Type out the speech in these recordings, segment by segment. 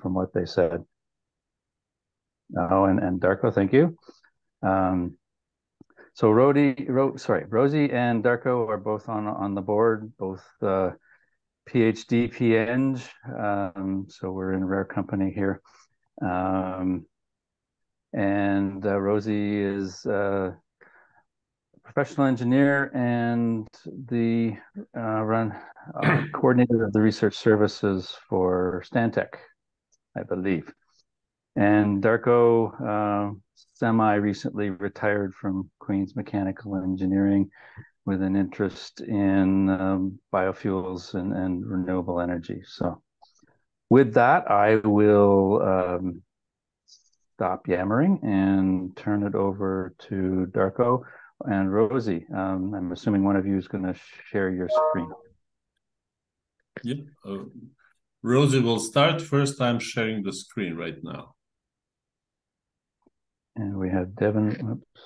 from what they said. Oh, and Darko, thank you. So Rosie and Darko are both on the board, both PhD, PEng. So we're in rare company here. And Rosie is a professional engineer and the coordinator of the research services for Stantec, I believe. And Darko semi-recently retired from Queen's Mechanical Engineering with an interest in biofuels and renewable energy. So with that, I will stop yammering and turn it over to Darko and Rosie. I'm assuming one of you is going to share your screen. Yeah, Rosie will start. First time sharing the screen right now. And we have Devin. Oops.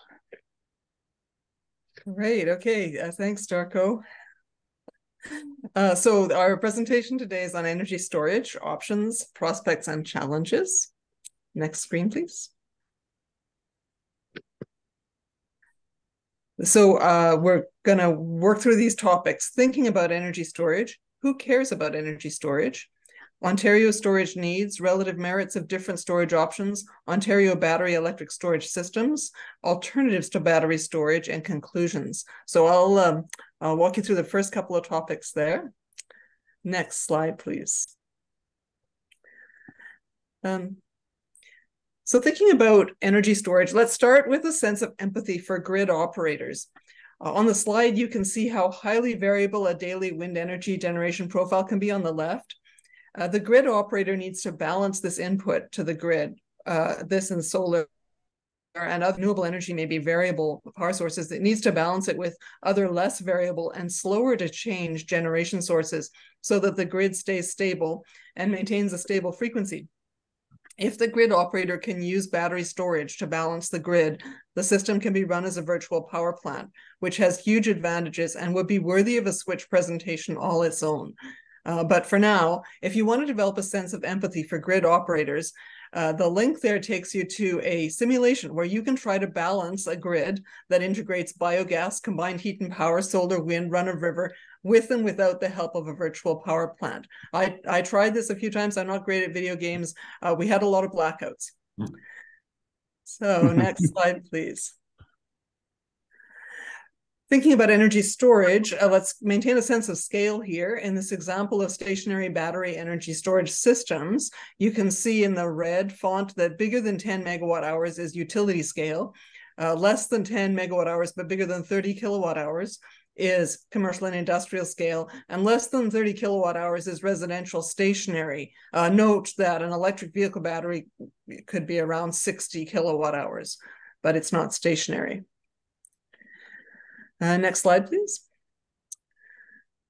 Great. Okay. Thanks, Darko. So our presentation today is on energy storage, options, prospects, and challenges. Next screen, please. So we're going to work through these topics, thinking about energy storage. Who cares about energy storage? Ontario storage needs, relative merits of different storage options, Ontario battery electric storage systems, alternatives to battery storage, and conclusions. So I'll walk you through the first couple of topics there. Next slide, please. So thinking about energy storage, let's start with a sense of empathy for grid operators. On the slide, you can see how highly variable a daily wind energy generation profile can be on the left. The grid operator needs to balance this input to the grid. This and solar and other renewable energy may be variable power sources. It needs to balance it with other less variable and slower to change generation sources so that the grid stays stable and maintains a stable frequency. If the grid operator can use battery storage to balance the grid, the system can be run as a virtual power plant, which has huge advantages and would be worthy of a switch presentation all its own. But for now, if you want to develop a sense of empathy for grid operators, the link there takes you to a simulation where you can try to balance a grid that integrates biogas, combined heat and power, solar, wind, run-of-river, with and without the help of a virtual power plant. I tried this a few times. I'm not great at video games. We had a lot of blackouts. So next slide, please. Thinking about energy storage, let's maintain a sense of scale here. In this example of stationary battery energy storage systems, you can see in the red font that bigger than 10 megawatt hours is utility scale, less than 10 megawatt hours, but bigger than 30 kilowatt hours is commercial and industrial scale, and less than 30 kilowatt hours is residential stationary. Note that an electric vehicle battery could be around 60 kilowatt hours, but it's not stationary. Next slide, please.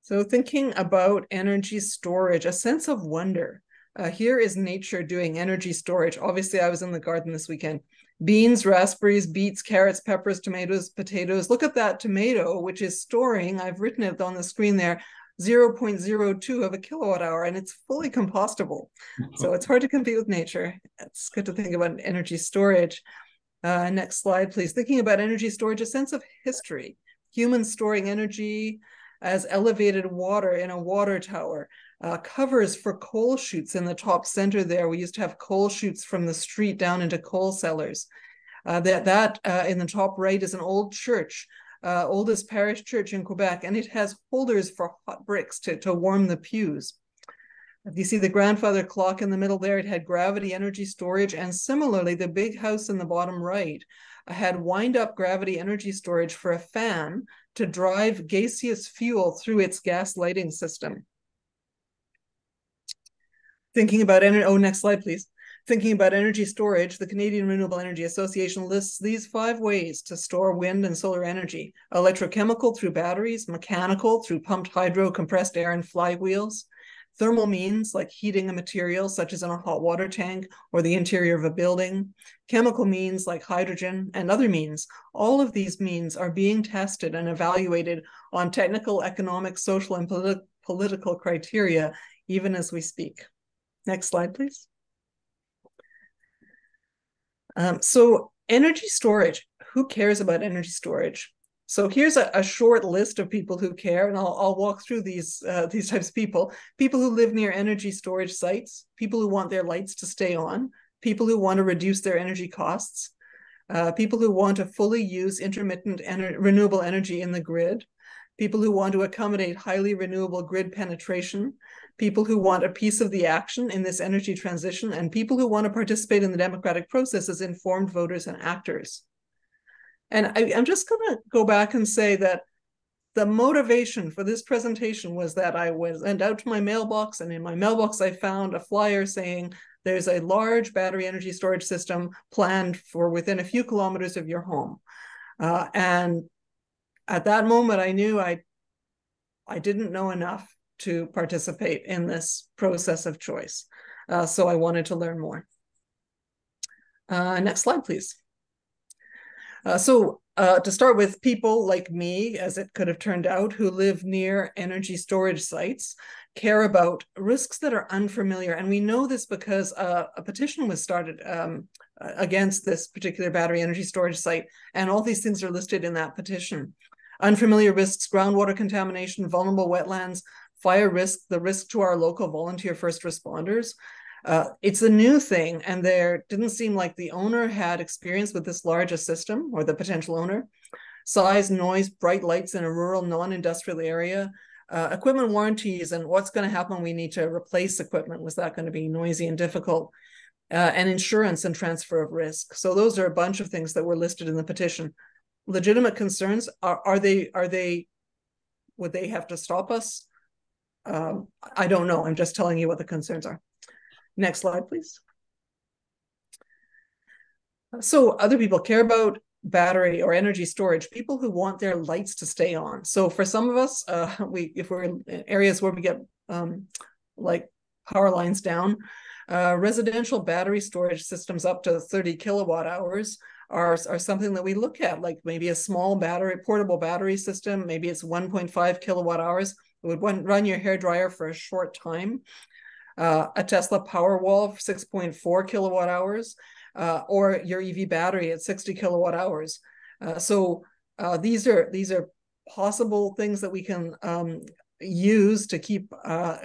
So thinking about energy storage, a sense of wonder. Here is nature doing energy storage. Obviously, I was in the garden this weekend. Beans, raspberries, beets, carrots, peppers, tomatoes, potatoes. Look at that tomato, which is storing, I've written it on the screen there, 0.02 of a kilowatt hour, and it's fully compostable. So it's hard to compete with nature. It's good to think about energy storage. Next slide, please. Thinking about energy storage, a sense of history. Humans storing energy as elevated water in a water tower. Covers for coal chutes in the top center there. We used to have coal chutes from the street down into coal cellars. In the top right is an old church, oldest parish church in Quebec, and it has holders for hot bricks to warm the pews. If you see the grandfather clock in the middle there, it had gravity energy storage, and similarly, the big house in the bottom right had wind-up gravity energy storage for a fan to drive gaseous fuel through its gas lighting system. Thinking about next slide, please. Thinking about energy storage, the Canadian Renewable Energy Association lists these 5 ways to store wind and solar energy: electrochemical through batteries, mechanical through pumped hydro, compressed air, and flywheels. Thermal means like heating a material, such as in a hot water tank or the interior of a building. Chemical means like hydrogen, and other means. All of these means are being tested and evaluated on technical, economic, social, and political criteria, even as we speak. Next slide, please. So energy storage, who cares about energy storage? So here's a short list of people who care, and I'll walk through these types of people. People who live near energy storage sites, people who want their lights to stay on, people who want to reduce their energy costs, people who want to fully use intermittent renewable energy in the grid, people who want to accommodate highly renewable grid penetration, people who want a piece of the action in this energy transition, and people who want to participate in the democratic process as informed voters and actors. And I'm just going to go back and say that the motivation for this presentation was that I went out to my mailbox, and in my mailbox I found a flyer saying there's a large battery energy storage system planned for within a few kilometers of your home. And at that moment, I knew I didn't know enough to participate in this process of choice. So I wanted to learn more. Next slide, please. To start with, people like me, as it could have turned out, who live near energy storage sites, care about risks that are unfamiliar. And we know this because a petition was started against this particular battery energy storage site, and all these things are listed in that petition. Unfamiliar risks, groundwater contamination, vulnerable wetlands, fire risk, the risk to our local volunteer first responders. It's a new thing, and there didn't seem like the owner had experience with this large a system, or the potential owner. Size, noise, bright lights in a rural, non-industrial area, equipment warranties, and what's going to happen when we need to replace equipment. Was that going to be noisy and difficult? And insurance and transfer of risk. So those are a bunch of things that were listed in the petition. Legitimate concerns. Would they have to stop us? I don't know. I'm just telling you what the concerns are. Next slide, please. So other people care about battery or energy storage, people who want their lights to stay on. So for some of us, if we're in areas where we get like power lines down, residential battery storage systems up to 30 kilowatt hours are something that we look at, like maybe a small portable battery system. Maybe it's 1.5 kilowatt hours. It would run your hairdryer for a short time. A Tesla Powerwall for 6.4 kilowatt hours, or your EV battery at 60 kilowatt hours. So these are possible things that we can use to keep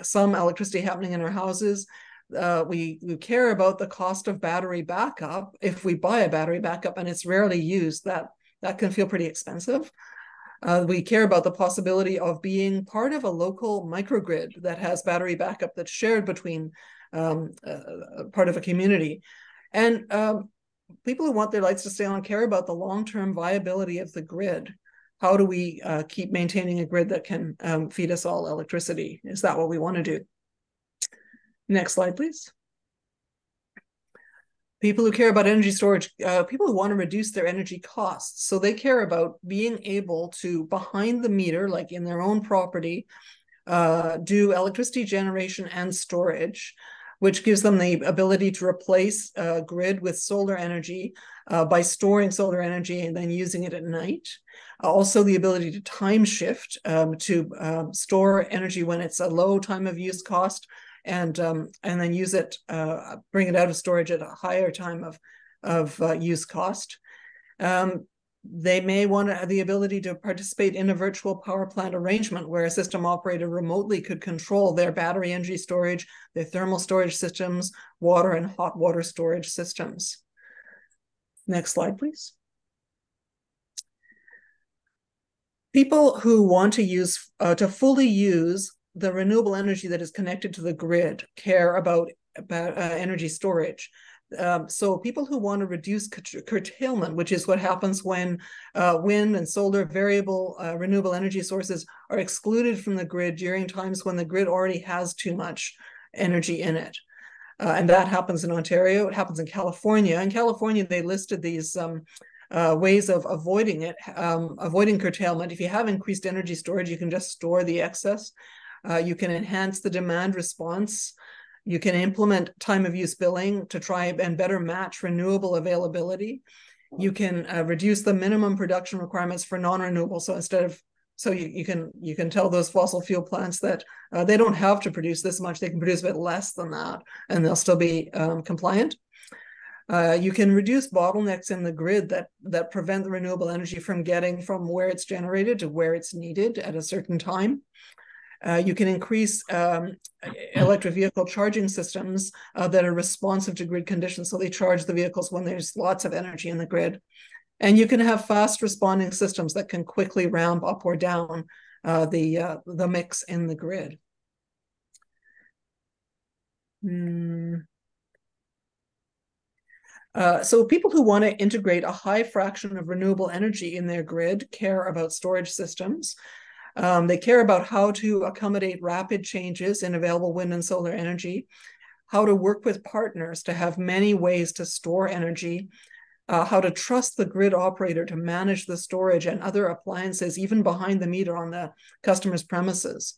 some electricity happening in our houses. We care about the cost of battery backup. If we buy a battery backup and it's rarely used, that can feel pretty expensive. We care about the possibility of being part of a local microgrid that has battery backup that's shared between part of a community. And people who want their lights to stay on care about the long-term viability of the grid. How do we keep maintaining a grid that can feed us all electricity? Is that what we want to do? Next slide, please. People who care about energy storage, people who want to reduce their energy costs. So they care about being able to, behind the meter, like in their own property, do electricity generation and storage, which gives them the ability to replace grid with solar energy by storing solar energy and then using it at night. Also the ability to time shift to store energy when it's a low time of use cost, and then use it, bring it out of storage at a higher time of use cost. They may want to have the ability to participate in a virtual power plant arrangement where a system operator remotely could control their battery energy storage, their thermal storage systems, water and hot water storage systems. Next slide, please. People who want to use, to fully use the renewable energy that is connected to the grid care about energy storage. So people who want to reduce curtailment, which is what happens when wind and solar variable renewable energy sources are excluded from the grid during times when the grid already has too much energy in it. And that happens in Ontario. It happens in California. In California, they listed these ways of avoiding it, avoiding curtailment. If you have increased energy storage, you can just store the excess. You can enhance the demand response. You can implement time of use billing to try and better match renewable availability. You can reduce the minimum production requirements for non-renewable. So instead of, you can tell those fossil fuel plants that they don't have to produce this much. They can produce a bit less than that, and they'll still be compliant. You can reduce bottlenecks in the grid that prevent the renewable energy from getting from where it's generated to where it's needed at a certain time. You can increase electric vehicle charging systems that are responsive to grid conditions, so they charge the vehicles when there's lots of energy in the grid. And you can have fast responding systems that can quickly ramp up or down the mix in the grid. So people who want to integrate a high fraction of renewable energy in their grid care about storage systems. They care about how to accommodate rapid changes in available wind and solar energy, how to work with partners to have many ways to store energy, how to trust the grid operator to manage the storage and other appliances, even behind the meter on the customer's premises.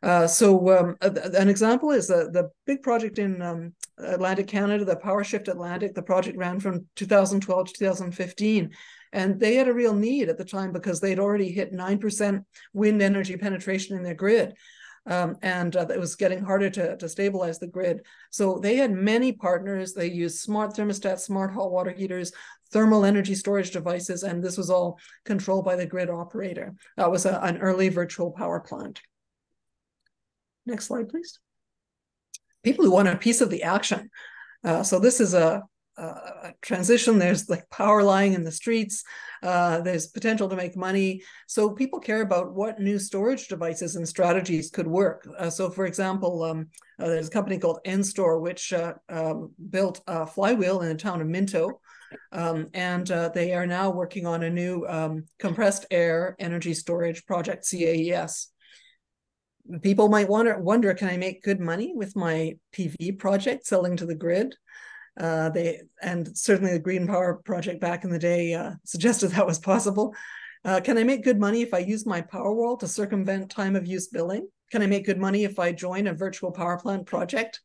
An example is the big project in Atlantic Canada, the PowerShift Atlantic. The project ran from 2012 to 2015. And they had a real need at the time because they'd already hit 9% wind energy penetration in their grid. It was getting harder to stabilize the grid. So they had many partners. They used smart thermostats, smart hot water heaters, thermal energy storage devices, and this was all controlled by the grid operator. That was an early virtual power plant. Next slide, please. People who want a piece of the action. So this is a transition. There's like power lying in the streets. There's potential to make money. So people care about what new storage devices and strategies could work. So for example, there's a company called N-Store, which built a flywheel in the town of Minto. They are now working on a new compressed air energy storage project, CAES. People might wonder, can I make good money with my PV project selling to the grid? And certainly the Green Power Project back in the day suggested that was possible. Can I make good money if I use my Powerwall to circumvent time of use billing? Can I make good money if I join a virtual power plant project?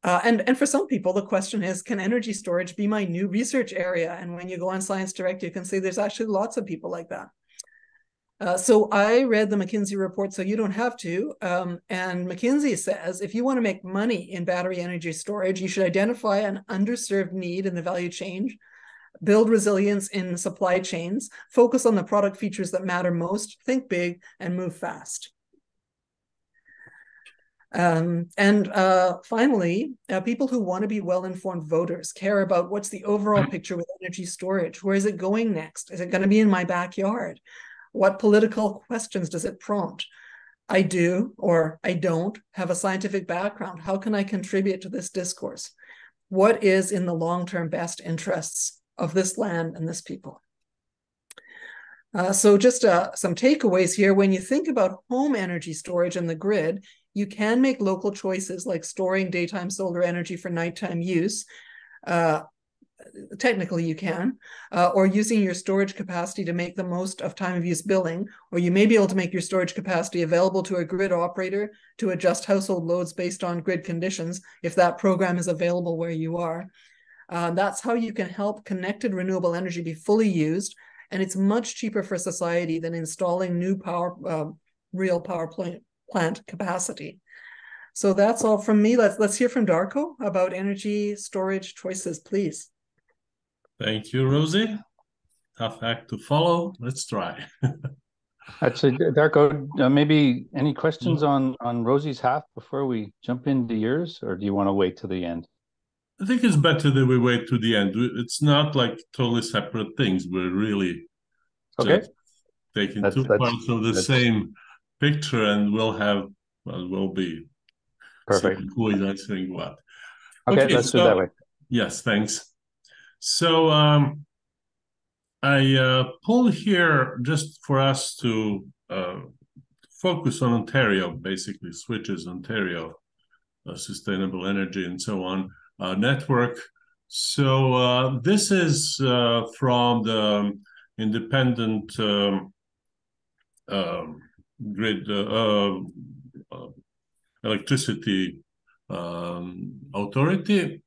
And for some people, the question is, can energy storage be my new research area? And when you go on Science Direct, you can see there's actually lots of people like that. So I read the McKinsey report, so you don't have to. And McKinsey says, if you want to make money in battery energy storage, you should identify an underserved need in the value chain, build resilience in supply chains, focus on the product features that matter most, think big, and move fast. Finally, people who want to be well-informed voters care about what's the overall picture with energy storage. Where is it going next? Is it going to be in my backyard? What political questions does it prompt? I do or I don't have a scientific background. How can I contribute to this discourse? What is in the long-term best interests of this land and this people? So just some takeaways here. When you think about home energy storage in the grid, you can make local choices like storing daytime solar energy for nighttime use. Technically you can, or using your storage capacity to make the most of time of use billing, or you may be able to make your storage capacity available to a grid operator to adjust household loads based on grid conditions if that program is available where you are. That's how you can help connected renewable energy be fully used, and it's much cheaper for society than installing new real power plant capacity. So that's all from me. Let's hear from Darko about energy storage choices, please. Thank you, Rosie. Tough act to follow. Let's try. Actually, Darko, maybe any questions on Rosie's half before we jump into yours, or do you want to wait till the end? I think it's better that we wait to the end. It's not like totally separate things. We're really just taking two parts of the same picture, and we'll be perfect. Who is answering what? Okay, let's do it that way. Yes, thanks. So I pulled here just for us to focus on Ontario, basically Switches Ontario, sustainable energy and so on network. So this is from the Independent Grid Electricity Authority.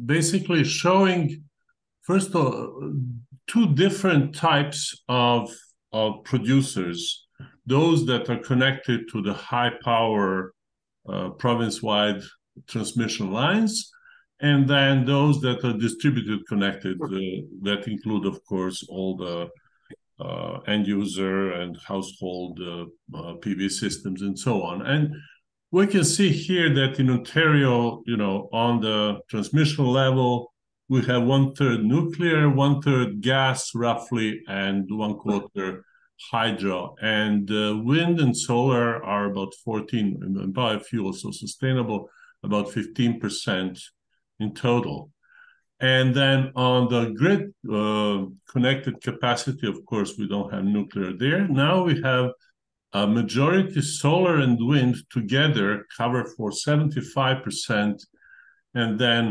Basically showing, first of all, two different types of producers. Those that are connected to the high power province-wide transmission lines, and then those that are distributed connected, that include, of course, all the end user and household PV systems and so on. And we can see here that in Ontario, on the transmission level, we have 1/3 nuclear, 1/3 gas roughly, and 1/4 hydro. And wind and solar are about 14, and biofuels, so sustainable, about 15% in total. And then on the grid connected capacity, of course, we don't have nuclear there. Now we have a majority solar and wind together cover for 75%. And then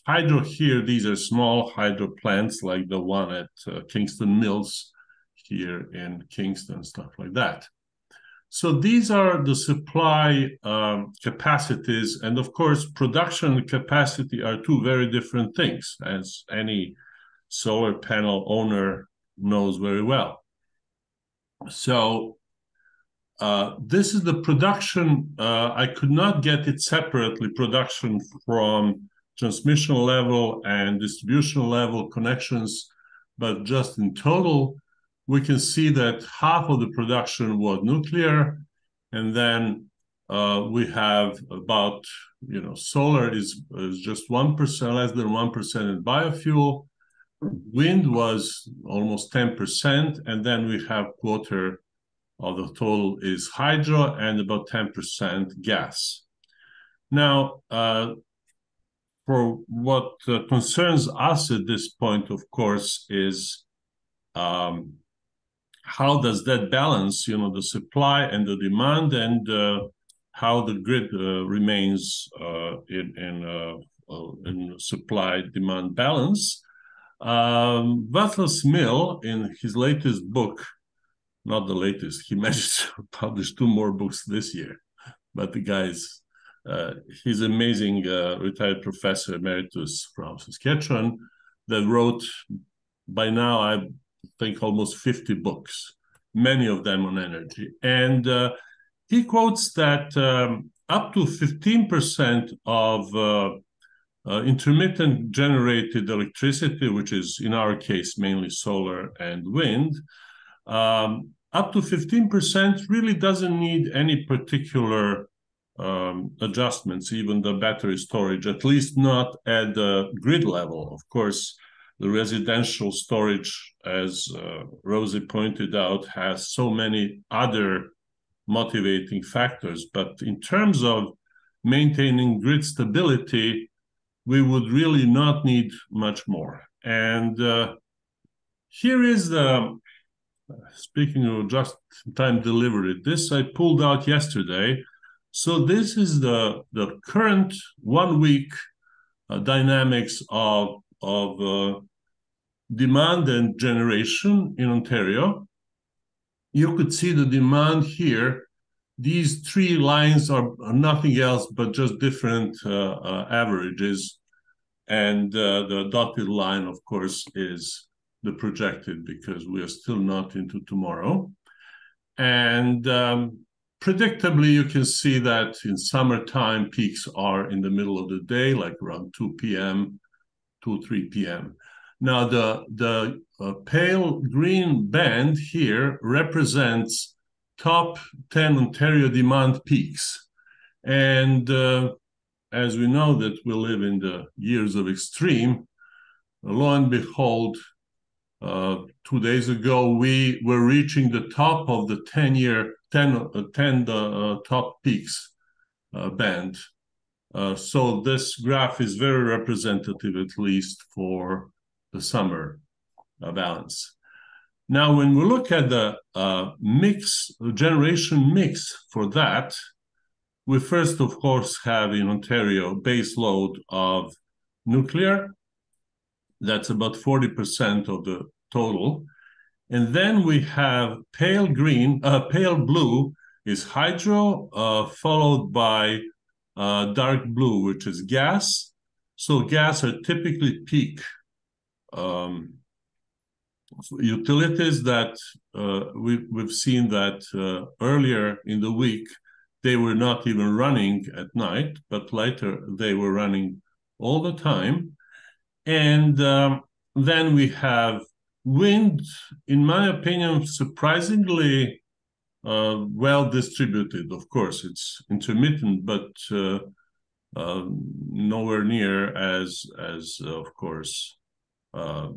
hydro here, these are small hydro plants like the one at Kingston Mills here in Kingston, stuff like that. So these are the supply capacities. And of course, production and capacity are two very different things, as any solar panel owner knows very well. So this is the production. I could not get it separately, production from transmission level and distribution level connections, but just in total, we can see that half of the production was nuclear, and then we have about, solar is just 1%, less than 1% in biofuel. Wind was almost 10%, and then we have quarter of the total is hydro and about 10% gas. Now, for what concerns us at this point, of course, is how does that balance, the supply and the demand, and how the grid remains in supply-demand balance. Václav Smil, in his latest book, not the latest, he managed to publish 2 more books this year, but the guy's, he's an amazing retired professor emeritus from Saskatchewan that wrote, by now, I think almost 50 books, many of them on energy. And he quotes that up to 15% of intermittent generated electricity, which is in our case mainly solar and wind, up to 15% really doesn't need any particular adjustments, even the battery storage, at least not at the grid level. Of course, the residential storage, as Rosie pointed out, has so many other motivating factors. But in terms of maintaining grid stability, we would really not need much more. And here is the, speaking of just-in-time delivery, this I pulled out yesterday. So this is the current 1 week dynamics of demand and generation in Ontario. You could see the demand here. These 3 lines are nothing else but just different averages. And the dotted line, of course, is the projected, because we are still not into tomorrow. And predictably, you can see that in summertime, peaks are in the middle of the day, like around 2 p.m., 3 p.m. Now, the pale green band here represents top 10 Ontario demand peaks. And as we know that we live in the years of extreme, lo and behold, 2 days ago, we were reaching the top of the 10 top peaks band. So this graph is very representative, at least for the summer balance. Now, when we look at the generation mix for that, we first, of course, have in Ontario base load of nuclear. That's about 40% of the total. And then we have pale blue is hydro, followed by dark blue, which is gas. So gas are typically peak utilities that we've seen that earlier in the week, they were not even running at night, but later they were running all the time. And then we have wind, in my opinion, surprisingly well distributed. Of course, it's intermittent, but nowhere near as of course,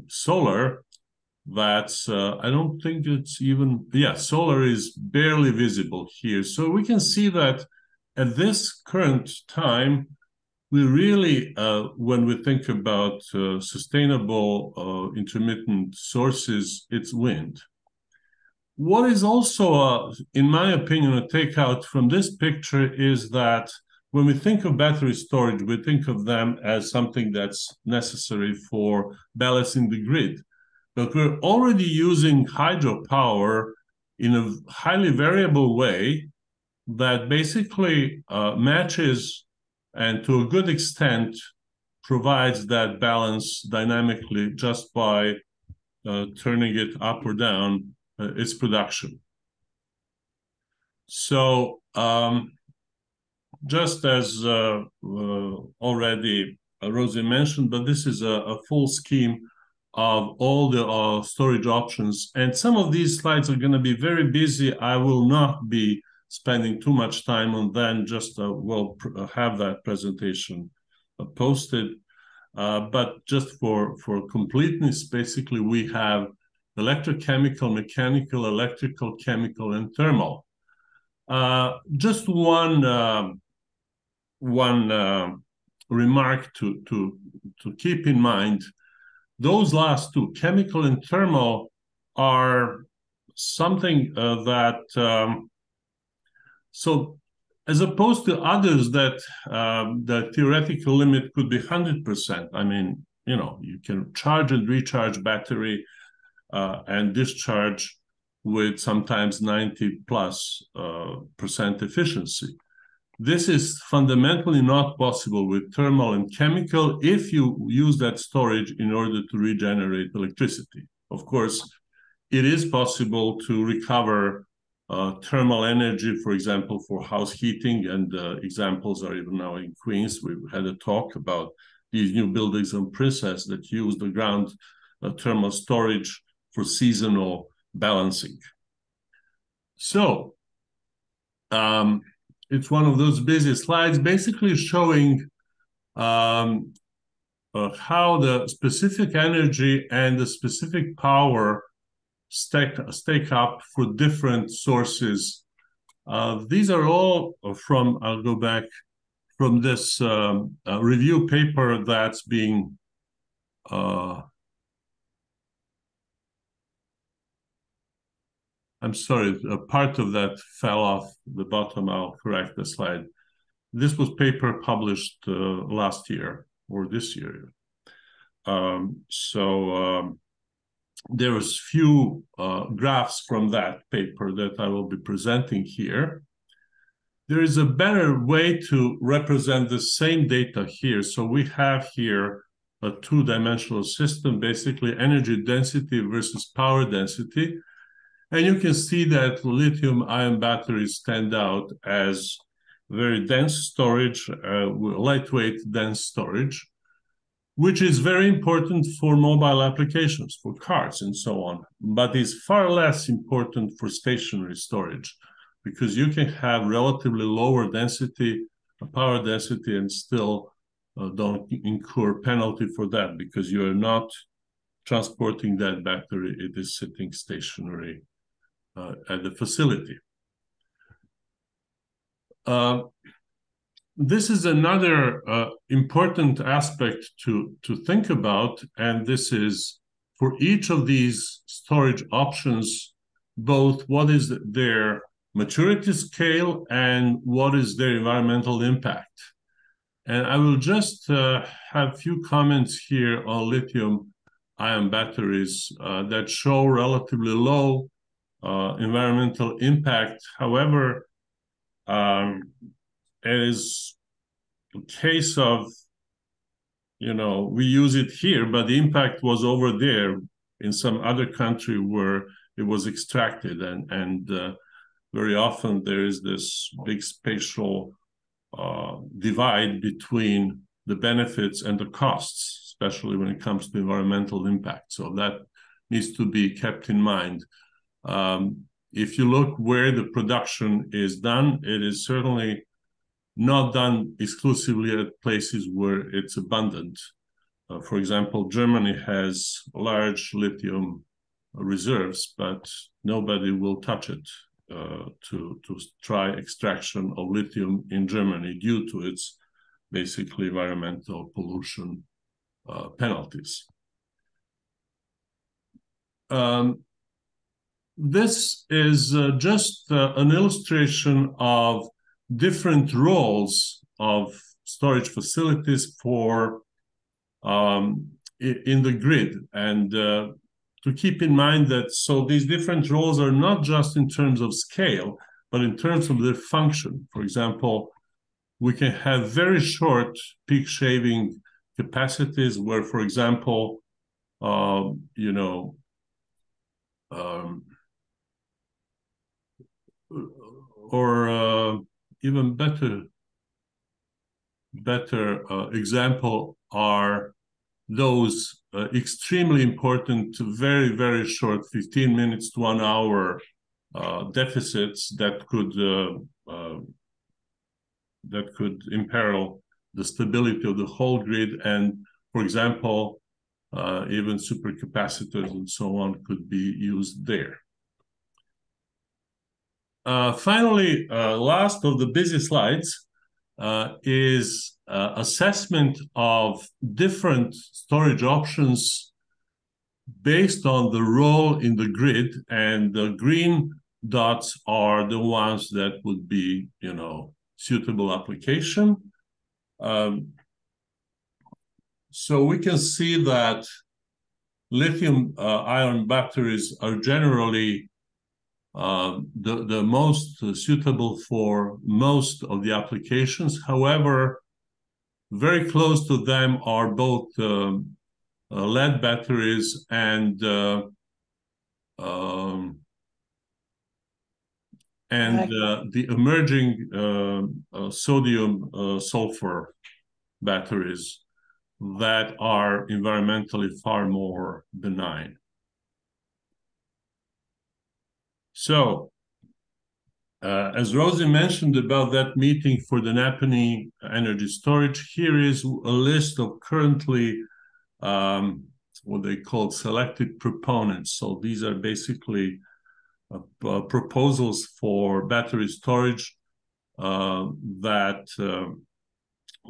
solar. That's I don't think it's even, yeah, solar is barely visible here. So we can see that at this current time, we really, when we think about sustainable intermittent sources, it's wind. What is also, in my opinion, a takeout from this picture is that when we think of battery storage, we think of them as something that's necessary for balancing the grid. But we're already using hydropower in a highly variable way that basically matches and to a good extent provides that balance dynamically just by turning it up or down its production. So just as already Rosie mentioned, but this is a full scheme of all the storage options. And some of these slides are going to be very busy. I will not be spending too much time on them, just we'll have that presentation posted. But just for completeness, basically we have electrochemical, mechanical, electrical, chemical, and thermal. Just one remark to keep in mind. Those last two, chemical and thermal, are something that, so as opposed to others that the theoretical limit could be 100%. I mean, you know, you can charge and recharge battery and discharge with sometimes 90+% efficiency. This is fundamentally not possible with thermal and chemical if you use that storage in order to regenerate electricity. Of course, it is possible to recover thermal energy, for example, for house heating, and examples are even now in Queens. We had a talk about these new buildings on Princess that use the ground thermal storage for seasonal balancing. So, it's one of those busy slides basically showing how the specific energy and the specific power stack up for different sources. These are all from, I'll go back, from this review paper that's being I'm sorry, a part of that fell off the bottom. I'll correct the slide. This was paper published last year or this year. There was few graphs from that paper that I will be presenting here. There is a better way to represent the same data here. So we have here a two-dimensional system, basically energy density versus power density. And you can see that lithium-ion batteries stand out as very dense storage, lightweight, dense storage, which is very important for mobile applications, for cars and so on, but is far less important for stationary storage, because you can have relatively lower density, power density, and still don't incur penalty for that, because you are not transporting that battery, it is sitting stationary at the facility. This is another important aspect to think about, and this is for each of these storage options, both what is their maturity scale and what is their environmental impact. And I will just have a few comments here on lithium-ion batteries that show relatively low environmental impact. However, it is a case of, you know, we use it here, but the impact was over there in some other country where it was extracted. And very often there is this big spatial divide between the benefits and the costs, especially when it comes to environmental impact. So that needs to be kept in mind. If you look where the production is done, it is certainly not done exclusively at places where it's abundant. For example, Germany has large lithium reserves, but nobody will touch it to try extraction of lithium in Germany due to its basically environmental pollution penalties. This is just an illustration of different roles of storage facilities for in the grid. And to keep in mind that so these different roles are not just in terms of scale, but in terms of their function. For example, we can have very short peak shaving capacities where, for example, even better example are those extremely important, very, very short 15 minutes to 1 hour deficits that could imperil the stability of the whole grid. And for example, even supercapacitors and so on could be used there. Finally, last of the busy slides is assessment of different storage options based on the role in the grid, and the green dots are the ones that would be, suitable application. So we can see that lithium-ion batteries are generally the most suitable for most of the applications. However, very close to them are both lead batteries and the emerging sodium sulfur batteries that are environmentally far more benign. So, as Rosie mentioned about that meeting for the Napanee energy storage, here is a list of currently what they call selected proponents. So these are basically proposals for battery storage that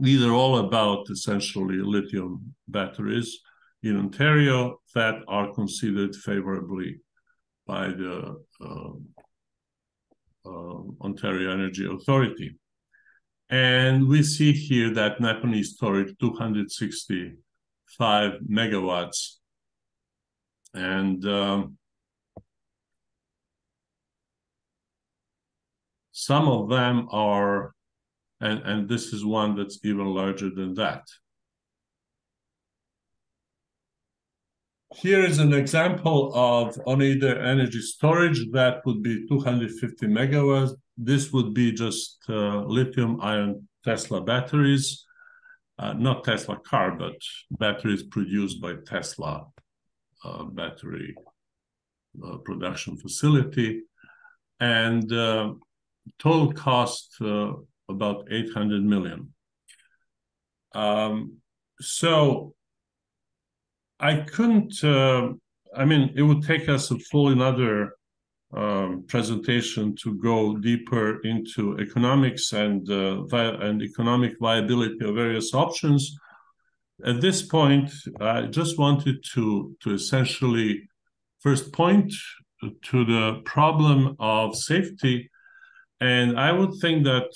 these are all about essentially lithium batteries in Ontario that are considered favorably by the Ontario Energy Authority. And we see here that Napanee storage 265 megawatts. And some of them are, and this is one that's even larger than that. Here is an example of Oneida energy storage that would be 250 megawatts. This would be just lithium-ion Tesla batteries, not Tesla car, but batteries produced by Tesla battery production facility. And total cost about $800 million. So I couldn't, it would take us a full another presentation to go deeper into economics and economic viability of various options. At this point, I just wanted to essentially first point to the problem of safety. And I would think that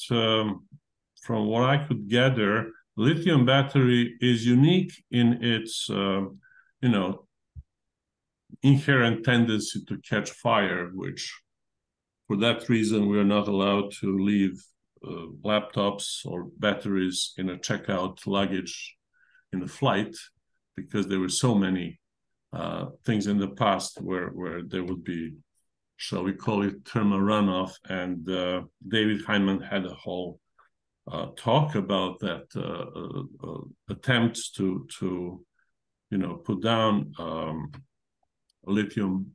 from what I could gather, lithium battery is unique in its inherent tendency to catch fire, which for that reason, we are not allowed to leave laptops or batteries in a checkout luggage in a flight, because there were so many things in the past where there would be, shall we call it, thermal runoff. And David Heinemann had a whole talk about that attempts to put down lithium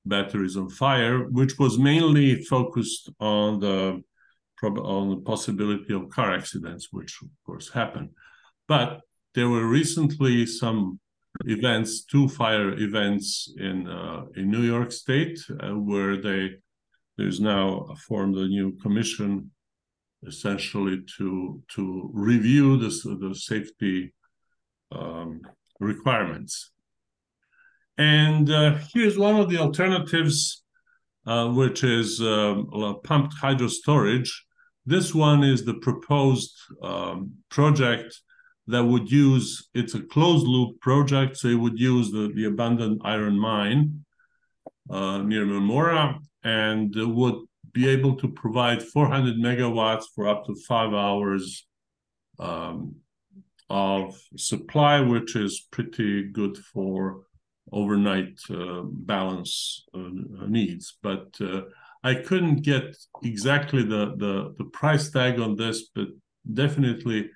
batteries on fire, which was mainly focused on the possibility of car accidents, which of course happened. But there were recently some events, 2 fire events in New York State, where there's now formed a new commission, essentially to review the safety requirements. And here's one of the alternatives, which is pumped hydro storage. This one is the proposed project that would use, it's a closed loop project, so it would use the abandoned iron mine near Memora, and would be able to provide 400 megawatts for up to 5 hours of supply, which is pretty good for overnight balance needs. But I couldn't get exactly the price tag on this, but definitely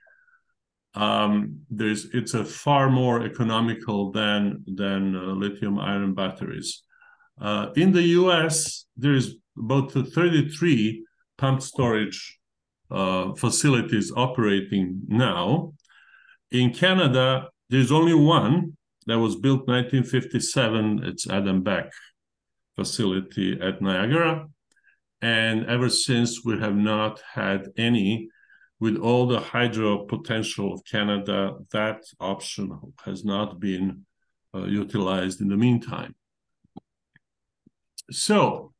it's a far more economical than lithium ion batteries. In the US, there's about 33 pumped storage facilities operating now. In Canada, there's only one that was built 1957. It's Adam Beck facility at Niagara. And ever since, we have not had any. With all the hydro potential of Canada, that option has not been utilized in the meantime. So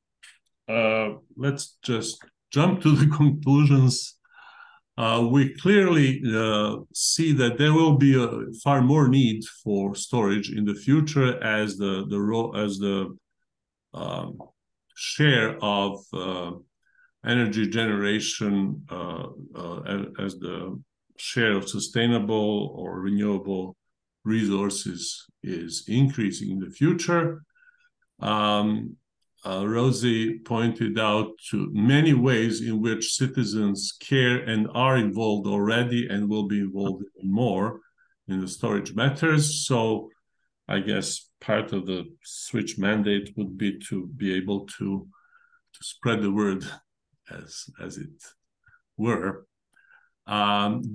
let's just jump to the conclusions. We clearly see that there will be far more need for storage in the future as the share of energy generation, as the share of sustainable or renewable resources is increasing in the future. Rosie pointed out to many ways in which citizens care and are involved already and will be involved even more in the storage matters. So I guess part of the switch mandate would be to be able to spread the word, as it were.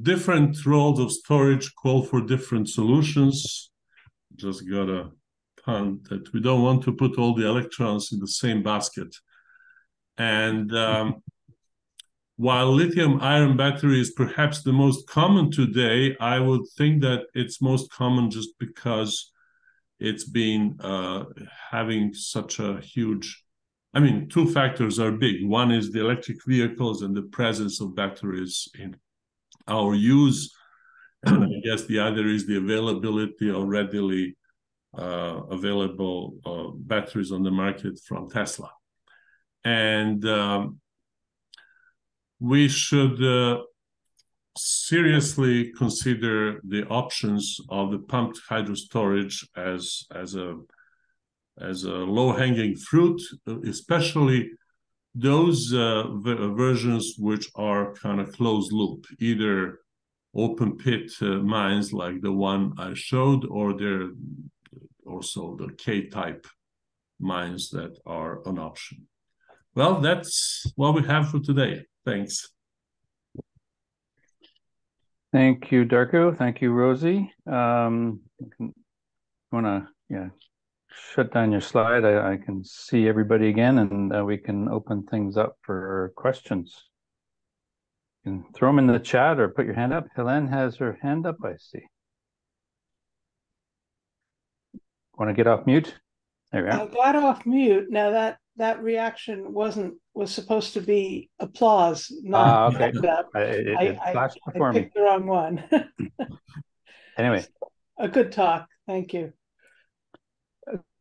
Different roles of storage call for different solutions. Just got a pun that we don't want to put all the electrons in the same basket. And while lithium-ion battery is perhaps the most common today, I would think that it's most common just because it's been having such a huge, I mean, 2 factors are big. One is the electric vehicles and the presence of batteries in our use. And I guess the other is the availability of readily available batteries on the market from Tesla. And we should seriously consider the options of the pumped hydro storage as a low-hanging fruit, especially those versions which are kind of closed loop, either open pit mines like the one I showed, or they're also the K-type mines that are an option. Well, that's what we have for today. Thanks. Thank you, Darko. Thank you, Rosie. Want to shut down your slide? I can see everybody again, and we can open things up for questions. You can throw them in the chat or put your hand up. Helene has her hand up, I see. Want to get off mute? There we are. I got off mute. Now that reaction was supposed to be applause, not okay. up. It flashed before I picked the wrong one. Anyway, a good talk. Thank you.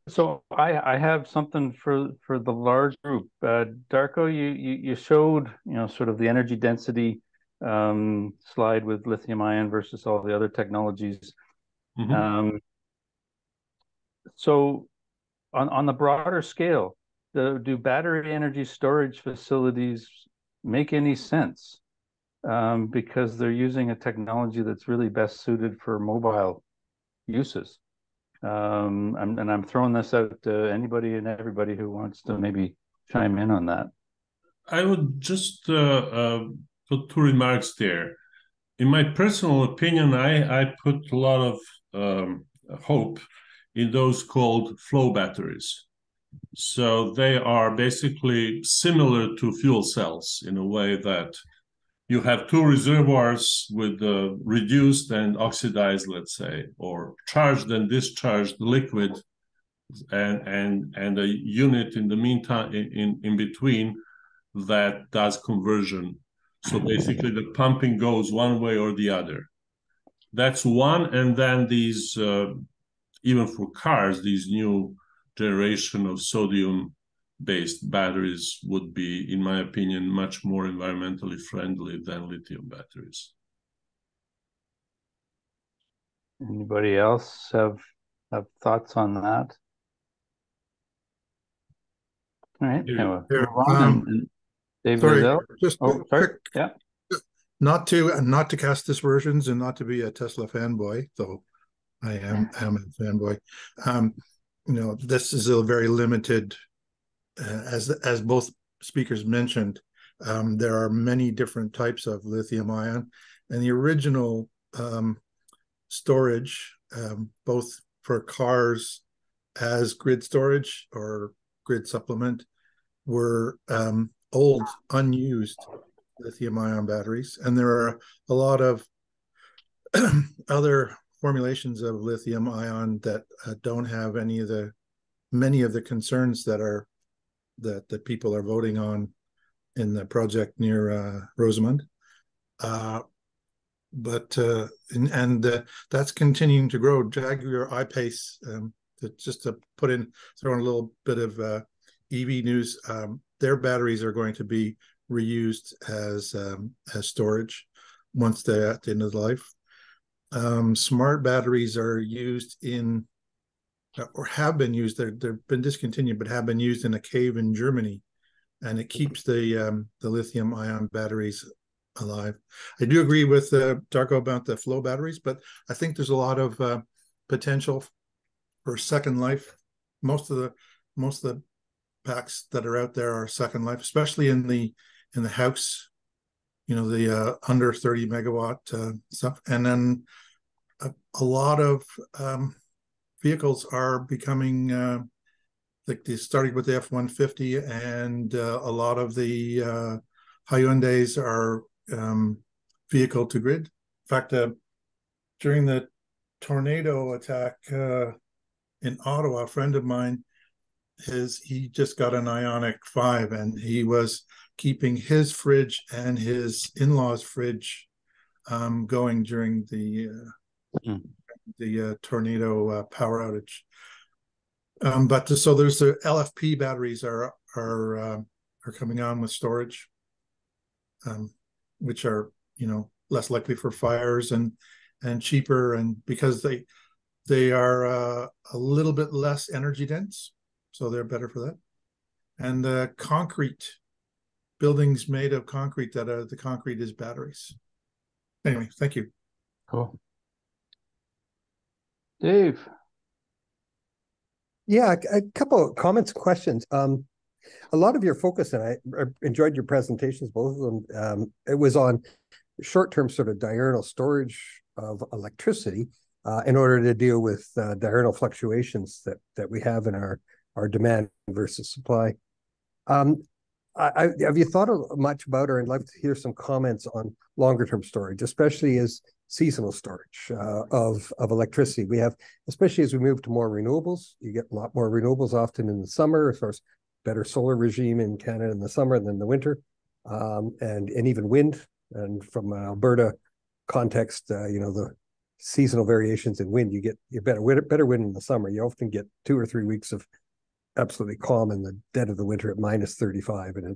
So I have something for the large group. Darko, you showed sort of the energy density slide with lithium ion versus all the other technologies. Mm-hmm. So on the broader scale, do battery energy storage facilities make any sense? because they're using a technology that's really best suited for mobile uses. I'm throwing this out to anybody and everybody who wants to maybe chime in on that. I would just put two remarks there. In my personal opinion, I put a lot of hope in those called flow batteries. So they are basically similar to fuel cells in a way that you have two reservoirs with reduced and oxidized, let's say, or charged and discharged liquid, and a unit in the meantime in between that does conversion. So basically the pumping goes one way or the other. That's one. And then these, even for cars, these new generation of sodium-based batteries would be, in my opinion, much more environmentally friendly than lithium batteries. Anybody else have thoughts on that? All right, Here, move on. And Dave sorry, Gazelle? just sorry. quick, Yeah. not to cast aspersions and not to be a Tesla fanboy, though I am a fanboy. This is a very limited, as both speakers mentioned. There are many different types of lithium ion, and the original storage, both for cars as grid storage or grid supplement, were old, unused lithium-ion batteries, and there are a lot of other formulations of lithium-ion that don't have many of the concerns that people are voting on in the project near Rosamond. But that's continuing to grow. Jaguar I-Pace, just to throw in a little bit of EV news, their batteries are going to be reused as storage once they're at the end of the life. Smart batteries are used in, or have been used, they've been discontinued, but have been used in a cave in Germany, and it keeps the lithium-ion batteries alive. I do agree with Darko about the flow batteries, but I think there's a lot of potential for second life. Most of the packs that are out there are second life, especially in the house, the under 30 megawatt stuff. And then a lot of vehicles are becoming like starting with the F-150, and a lot of the Hyundais are vehicle to grid. In fact, during the tornado attack in Ottawa, a friend of mine, he just got an Ioniq 5, and he was keeping his fridge and his in-laws' fridge going during the tornado power outage. So there's the LFP batteries are coming on with storage, which are less likely for fires and cheaper, and because they are a little bit less energy dense, so they're better for that. And concrete buildings made of concrete, that the concrete is batteries. Anyway, thank you. Cool. Dave. Yeah, a couple of comments, questions. A lot of your focus, and I enjoyed your presentations, both of them. It was on short-term sort of diurnal storage of electricity in order to deal with diurnal fluctuations that we have in our demand versus supply. Have you thought much about, or I'd love to hear some comments on longer-term storage, especially as seasonal storage of electricity. We have, especially as we move to more renewables, you get a lot more renewables often in the summer, as far as better solar regime in Canada in the summer than the winter, and even wind. And from an Alberta context, the seasonal variations in wind, you get better wind in the summer. You often get 2 or 3 weeks of absolutely calm in the dead of the winter at minus 35, and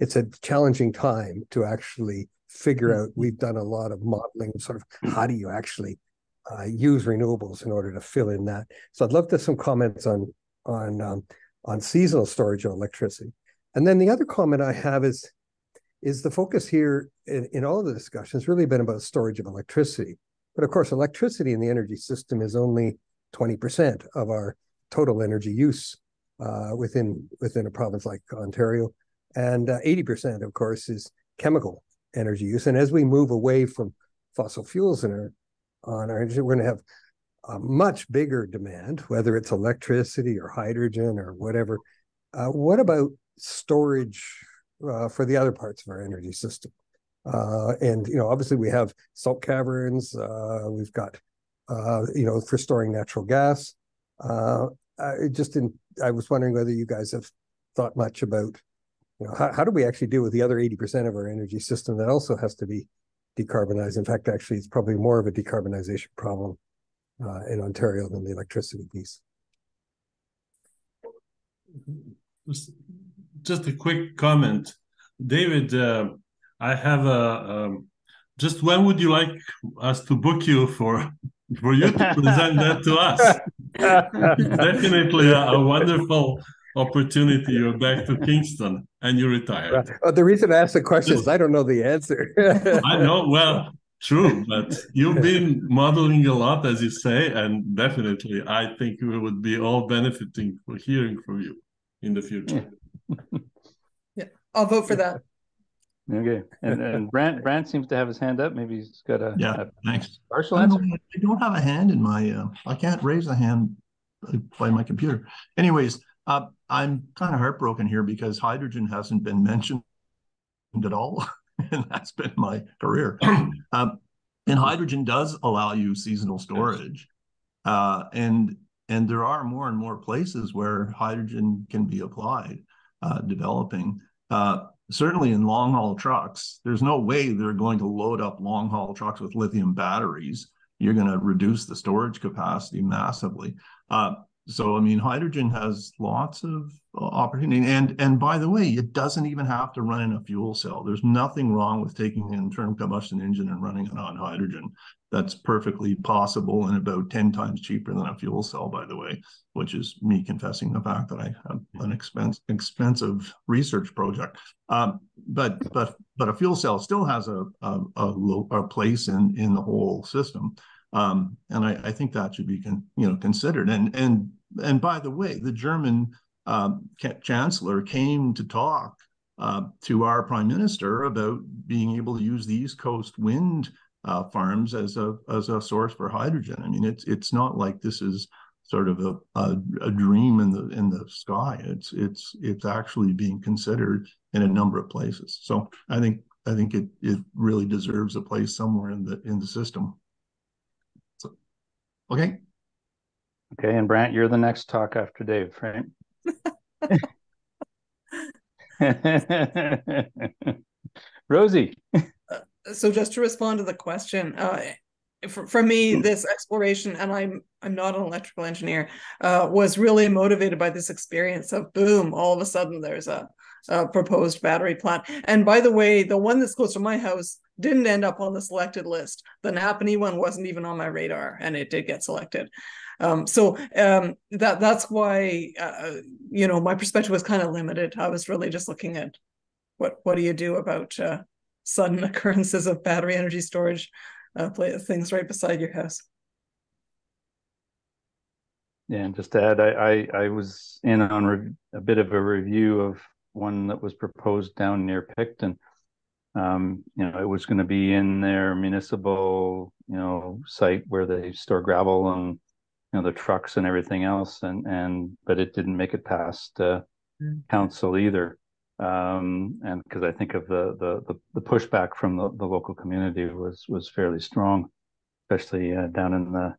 it's a challenging time to actually figure out. We've done a lot of modeling, sort of how do you actually use renewables in order to fill in that. So I'd love to some comments on seasonal storage of electricity. And then the other comment I have is, is the focus here in all of the discussions really been about storage of electricity. But of course, electricity in the energy system is only 20% of our total energy use within a province like Ontario. And 80%, of course, is chemical energy use. And as we move away from fossil fuels on our energy, we're going to have a much bigger demand, whether it's electricity or hydrogen or whatever. What about storage for the other parts of our energy system? And, obviously we have salt caverns, we've got, for storing natural gas. I was wondering whether you guys have thought much about, how do we actually deal with the other 80% of our energy system that also has to be decarbonized? In fact, actually, it's probably more of a decarbonization problem in Ontario than the electricity piece. Just a quick comment. David, I have just when would you like us to book you for you to present that to us? Definitely a wonderful opportunity. You're back to Kingston and you retired. The reason I asked the question is I don't know the answer. I know, well, true, but you've been modeling a lot, as you say, and definitely I think we would be all benefiting for hearing from you in the future. Yeah, I'll vote for that. Okay, and Brant seems to have his hand up. Maybe he's got a thanks. Partial answer. I don't have a hand in my. I can't raise a hand by my computer. Anyways, I'm kind of heartbroken here because hydrogen hasn't been mentioned at all, and that's been my career. And hydrogen does allow you seasonal storage, and there are more and more places where hydrogen can be applied, developing. Certainly in long-haul trucks, there's no way they're going to load up long-haul trucks with lithium batteries. You're going to reduce the storage capacity massively. So, I mean, hydrogen has lots of opportunity. And by the way, it doesn't even have to run in a fuel cell. There's nothing wrong with taking an internal combustion engine and running it on hydrogen. That's perfectly possible and about 10 times cheaper than a fuel cell, by the way, which is me confessing the fact that I have an expensive research project. But a fuel cell still has a place in the whole system. And I think that should be considered. And by the way, the German chancellor came to talk to our prime minister about being able to use the East Coast wind farms as a source for hydrogen. I mean, it's not like this is sort of a dream in the sky. It's actually being considered in a number of places. So I think it really deserves a place somewhere in the system. So, okay. Okay, and Brant, you're the next talk after Dave, right? Rosie. So just to respond to the question, for me, this exploration, and I'm not an electrical engineer, was really motivated by this experience of boom, all of a sudden there's a proposed battery plant. And by the way, the one that's close to my house didn't end up on the selected list. The Napanee one wasn't even on my radar, and it did get selected. So that's why my perspective was kind of limited. I was really just looking at what do you do about sudden occurrences of battery energy storage things right beside your house. Yeah, and just to add, I was in on a bit of a review of one that was proposed down near Picton. It was going to be in their municipal, site where they store gravel and the trucks and everything else, but it didn't make it past council either. And because I think of the pushback from the local community was fairly strong, especially down in the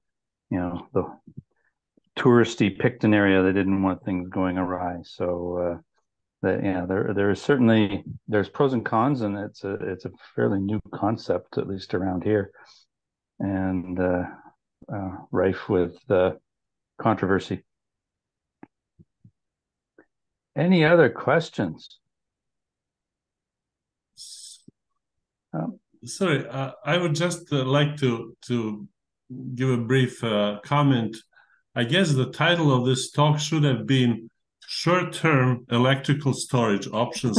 touristy Picton area. They didn't want things going awry. So there is certainly there's pros and cons, and it's a fairly new concept, at least around here, and rife with controversy. Any other questions? Sorry, I would just like to give a brief comment. I guess the title of this talk should have been short-term electrical storage options.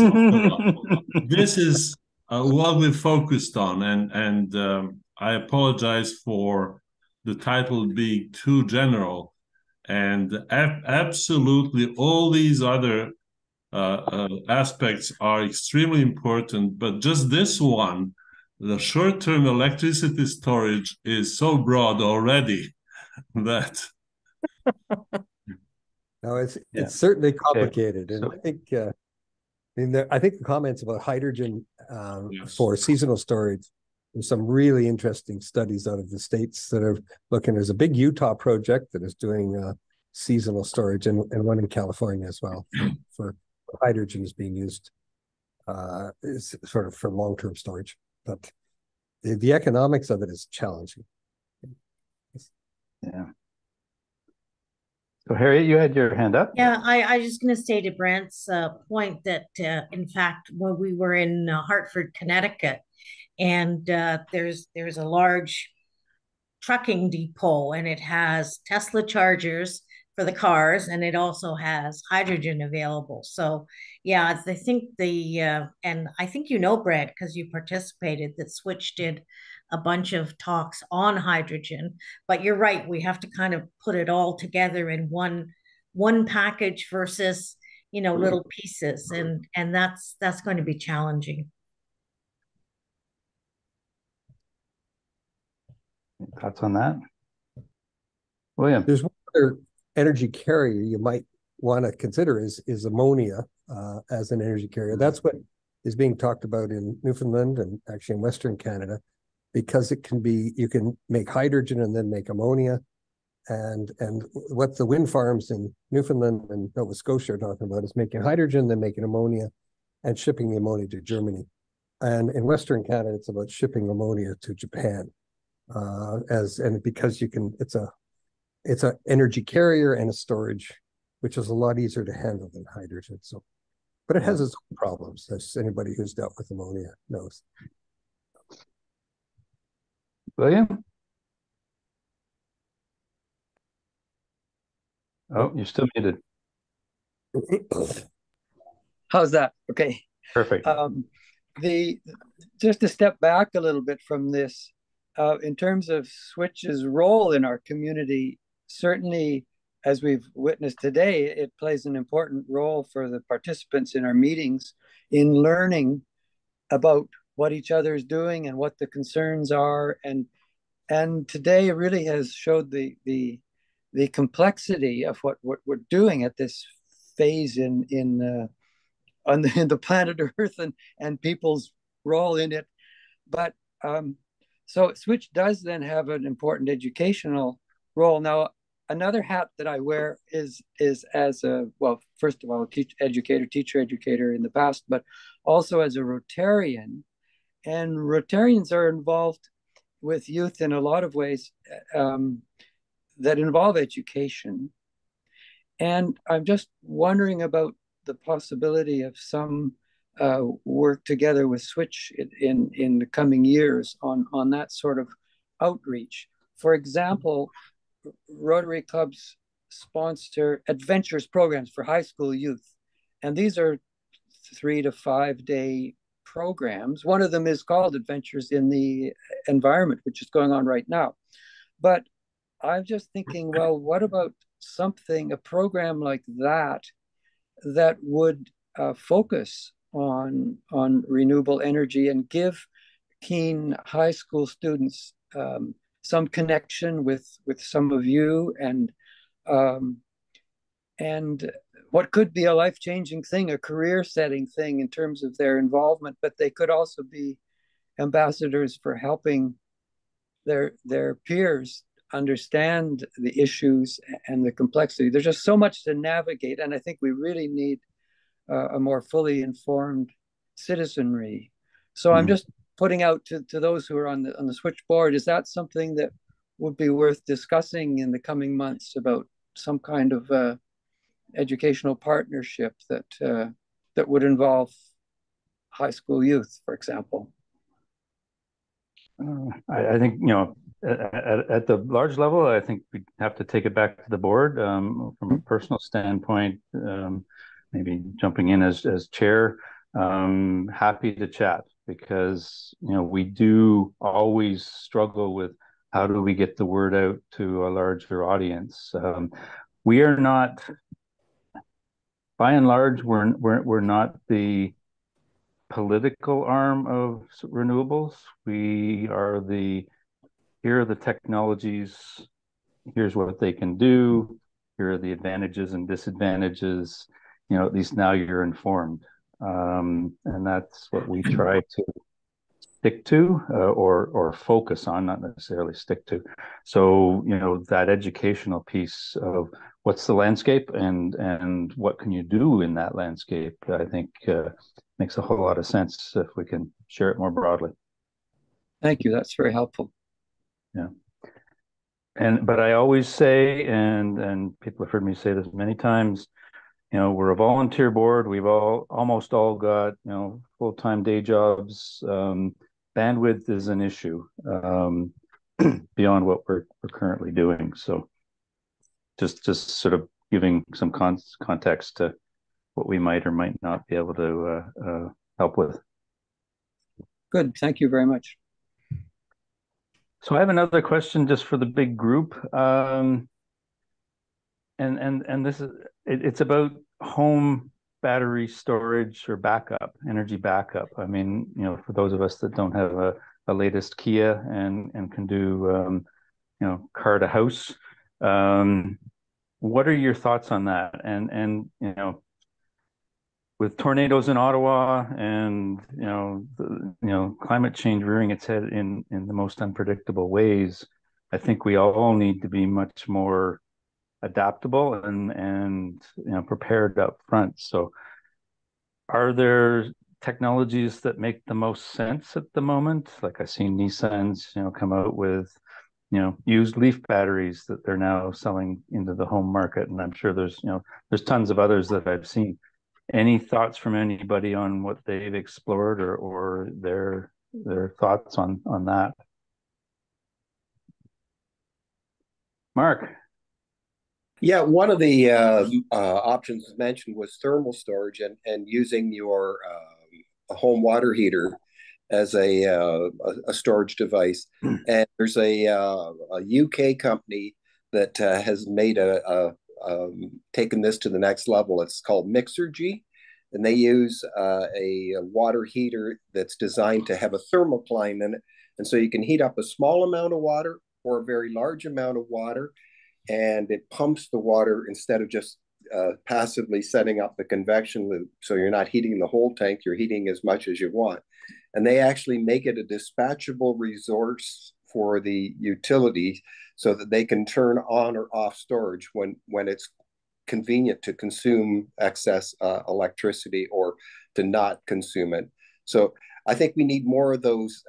This is what we focused on, and I apologize for the title being too general. And absolutely all these other aspects are extremely important, but just this one, the short-term electricity storage, is so broad already that No, it's certainly complicated, and So- I think I think the comments about hydrogen Yes. for seasonal storage. There's some really interesting studies out of the States that are looking. There's a big Utah project that is doing seasonal storage, and one in California as well for hydrogen is being used is sort of for long-term storage. But the economics of it is challenging. Yeah. So Harriet, you had your hand up. Yeah, I was just going to say to Brant's point that, in fact, when we were in Hartford, Connecticut, and there's a large trucking depot, and it has Tesla chargers for the cars, and it also has hydrogen available. So, yeah, I think and I think Brant, because you participated, that Switch did a bunch of talks on hydrogen. But you're right, we have to kind of put it all together in one package versus little pieces, and that's going to be challenging. Thoughts on that, William? There's one other energy carrier you might want to consider is ammonia as an energy carrier. That's what is being talked about in Newfoundland and actually in Western Canada, because you can make hydrogen and then make ammonia. And what the wind farms in Newfoundland and Nova Scotia are talking about is making hydrogen, then making ammonia and shipping the ammonia to Germany. And in Western Canada, it's about shipping ammonia to Japan. Because it's a energy carrier and a storage, which is a lot easier to handle than hydrogen. So, but it has its own problems, as anybody who's dealt with ammonia knows. William? Oh, you're still muted. How's that? Okay. Perfect. Just to step back a little bit from this, in terms of Switch's role in our community, certainly, as we've witnessed today, it plays an important role for the participants in our meetings in learning about what each other is doing and what the concerns are. And today it really has showed the complexity of what we're doing at this phase in the planet Earth and people's role in it. But so Switch does then have an important educational role. Now, another hat that I wear is as first of all, teacher educator in the past, but also as a Rotarian. And Rotarians are involved with youth in a lot of ways that involve education. And I'm just wondering about the possibility of some work together with Switch in the coming years on that sort of outreach. For example, Rotary clubs sponsor adventures programs for high school youth. And these are 3 to 5 day programs. One of them is called Adventures in the Environment, which is going on right now. But I'm just thinking, well, what about a program like that would focus on renewable energy and give keen high school students some connection with some of you and what could be a life-changing thing, a career-setting thing in terms of their involvement, but they could also be ambassadors for helping their peers understand the issues and the complexity. There's just so much to navigate, and I think we really need a more fully informed citizenry. So I'm just putting out to those who are on the Switchboard, is that something that would be worth discussing in the coming months, about some kind of educational partnership that would involve high school youth, for example? I think at the large level, I think we have to take it back to the board. From a personal standpoint, maybe jumping in as chair, happy to chat, because we do always struggle with how do we get the word out to a larger audience. We are not, by and large, we're not the political arm of renewables. We are here are the technologies, here's what they can do, here are the advantages and disadvantages. At least now you're informed. And that's what we try to stick to, or focus on, not necessarily stick to. So, that educational piece of what's the landscape and what can you do in that landscape, I think makes a whole lot of sense if we can share it more broadly. Thank you. That's very helpful. Yeah. But I always say, and people have heard me say this many times, we're a volunteer board. We've almost all got, full-time day jobs. Bandwidth is an issue beyond what we're currently doing. So just sort of giving some context to what we might or might not be able to help with. Good. Thank you very much. So I have another question just for the big group. And this is, it's about home battery storage or backup, energy backup. I mean, for those of us that don't have a latest Kia and can do, car to house, what are your thoughts on that? And with tornadoes in Ottawa and climate change rearing its head in the most unpredictable ways, I think we all need to be much more adaptable and prepared up front. So are there technologies that make the most sense at the moment? Like I've seen Nissan's come out with used Leaf batteries that they're now selling into the home market, and I'm sure there's tons of others that I've seen. Any thoughts from anybody on what they've explored or their thoughts on that? Mark. Yeah, one of the options mentioned was thermal storage and using your home water heater as a storage device. And there's a UK company that has made taken this to the next level. It's called Mixergy, and they use a water heater that's designed to have a thermocline in it. And so you can heat up a small amount of water or a very large amount of water, and it pumps the water instead of just passively setting up the convection loop. So you're not heating the whole tank, you're heating as much as you want. And they actually make it a dispatchable resource for the utility so that they can turn on or off storage when it's convenient to consume excess electricity or to not consume it. So I think we need more of those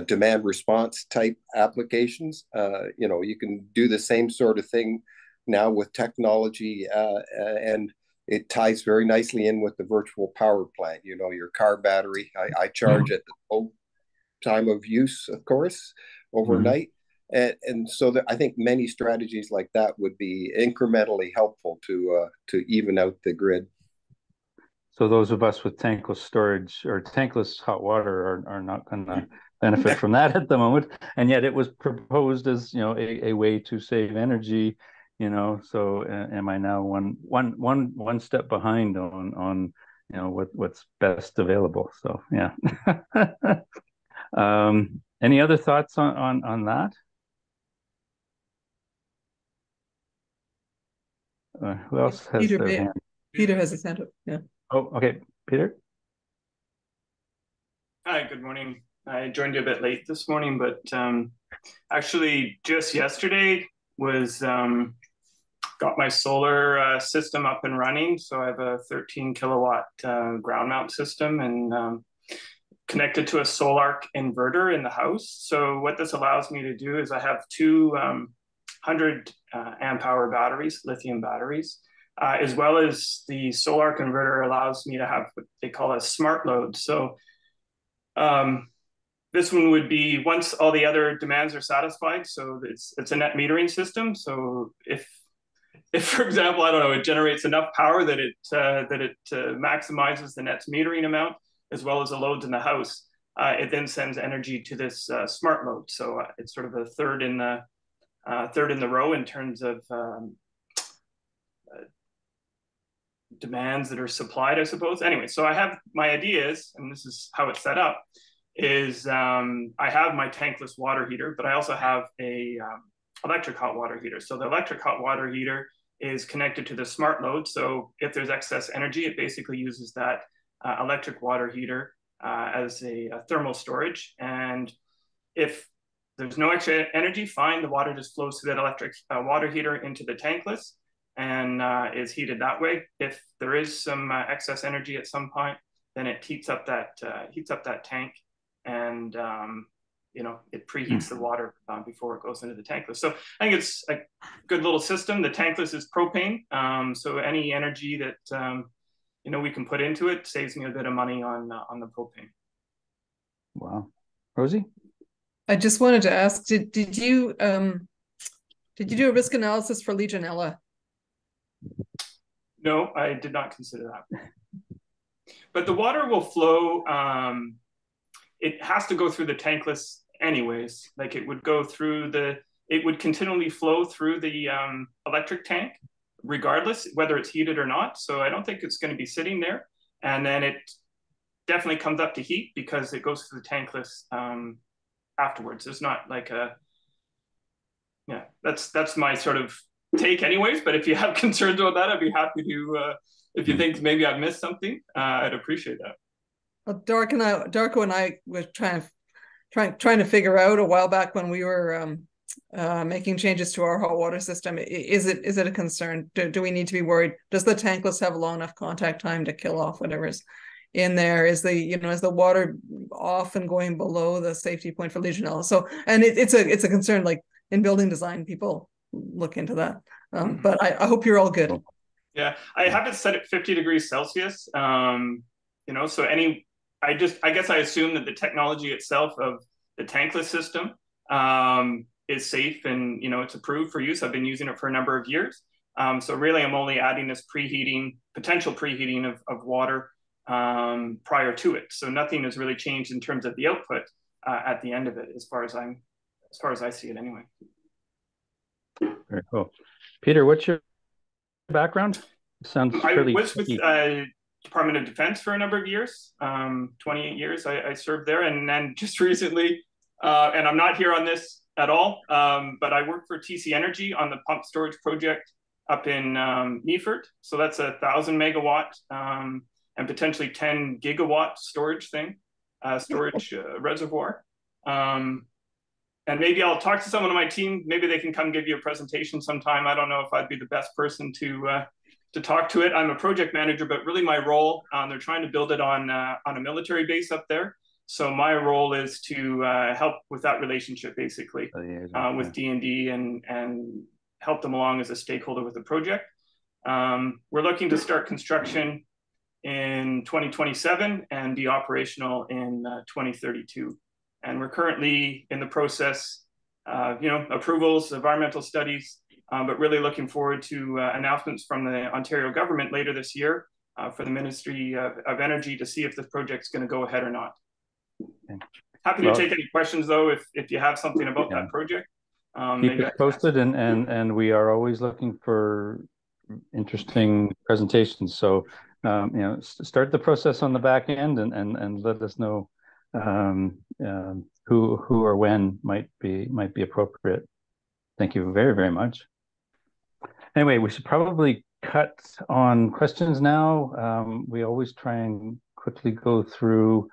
demand response type applications. You can do the same sort of thing now with technology, and it ties very nicely in with the virtual power plant. Your car battery, I charge at the low time of use, of course, overnight. And so I think many strategies like that would be incrementally helpful to even out the grid. So those of us with tankless storage or tankless hot water are not going to benefit from that at the moment. And yet it was proposed as a way to save energy. So am I now one step behind on what's best available? So yeah. Any other thoughts on that? Who else has their hand? Peter has his hand up. Yeah. Oh, okay, Peter. Hi, good morning. I joined you a bit late this morning, but actually just yesterday was got my solar system up and running. So I have a 13 kilowatt ground mount system and connected to a Solarc inverter in the house. So what this allows me to do is I have two 100 amp hour batteries, lithium batteries, as well as the Solarc inverter allows me to have what they call a smart load. So this one would be once all the other demands are satisfied. So it's a net metering system. So if for example, I don't know, it generates enough power that it maximizes the net's metering amount as well as the loads in the house, it then sends energy to this smart load. So it's sort of a third in the row in terms of demands that are supplied, I suppose. Anyway, so I have my ideas, and this is how it's set up. Is I have my tankless water heater, but I also have a electric hot water heater. So the electric hot water heater is connected to the smart load. So if there's excess energy, it basically uses that electric water heater as a thermal storage. And if there's no extra energy, fine, the water just flows through that electric water heater into the tankless and is heated that way. If there is some excess energy at some point, then it heats up that tank, and it preheats the water before it goes into the tankless. So I think it's a good little system. The tankless is propane, so any energy that we can put into it saves me a bit of money on the propane. Wow, Rosie? I just wanted to ask: did you do a risk analysis for Legionella? No, I did not consider that. But the water will flow. It has to go through the tankless anyways. Like it would continually flow through the electric tank, regardless whether it's heated or not. So I don't think it's going to be sitting there. And then it definitely comes up to heat because it goes through the tankless afterwards. It's not like that's my sort of take anyways. But if you have concerns about that, I'd be happy to, if you think maybe I've missed something, I'd appreciate that. Well, Darko and I were trying to figure out a while back when we were making changes to our hot water system. Is it a concern? Do we need to be worried? Does the tankless have long enough contact time to kill off whatever's in there? Is the water off and going below the safety point for Legionella? So, and it's a concern. Like in building design, people look into that. But I hope you're all good. Yeah, I have it set at 50 degrees Celsius. So I guess I assume that the technology itself of the tankless system is safe and, it's approved for use. I've been using it for a number of years. So really I'm only adding this potential preheating of water prior to it. So nothing has really changed in terms of the output at the end of it, as far as I see it anyway. Very cool. Peter, what's your background? Sounds fairly. I was with Department of Defense for a number of years, 28 years I served there. And then just recently, and I'm not here on this at all, but I worked for TC Energy on the pump storage project up in Meaford. So that's 1,000 megawatt and potentially 10 gigawatt storage reservoir. And maybe I'll talk to someone on my team. Maybe they can come give you a presentation sometime. I don't know if I'd be the best person to talk to it. I'm a project manager, but really my role, they're trying to build it on a military base up there. So my role is to help with that relationship, basically, with D&D and help them along as a stakeholder with the project. We're looking to start construction in 2027 and be operational in 2032. And we're currently in the process of, approvals, environmental studies, but really looking forward to announcements from the Ontario government later this year for the Ministry of Energy to see if this project's going to go ahead or not. Okay. Happy to take any questions, though, if you have something about that project. Keep it posted, and we are always looking for interesting presentations. So, start the process on the back end and let us know who or when might be appropriate. Thank you very, very much. Anyway, we should probably cut on questions now. We always try and quickly go through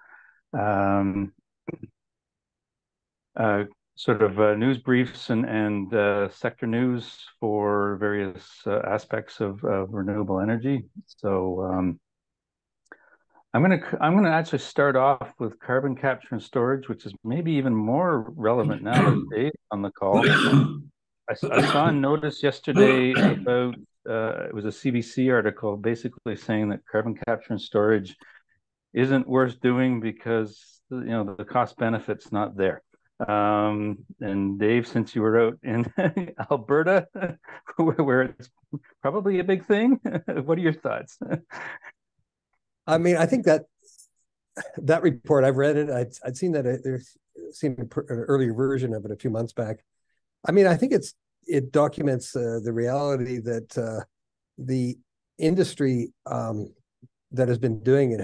sort of news briefs and sector news for various aspects of renewable energy. So I'm gonna actually start off with carbon capture and storage, which is maybe even more relevant nowadays on the call. I saw a notice yesterday about it was a CBC article basically saying that carbon capture and storage isn't worth doing because the cost benefit's not there. And Dave, since you were out in Alberta, where it's probably a big thing, what are your thoughts? I mean, I think that report, I've read it. I'd seen that there's seen an earlier version of it a few months back. I mean, I think it documents the reality that the industry that has been doing it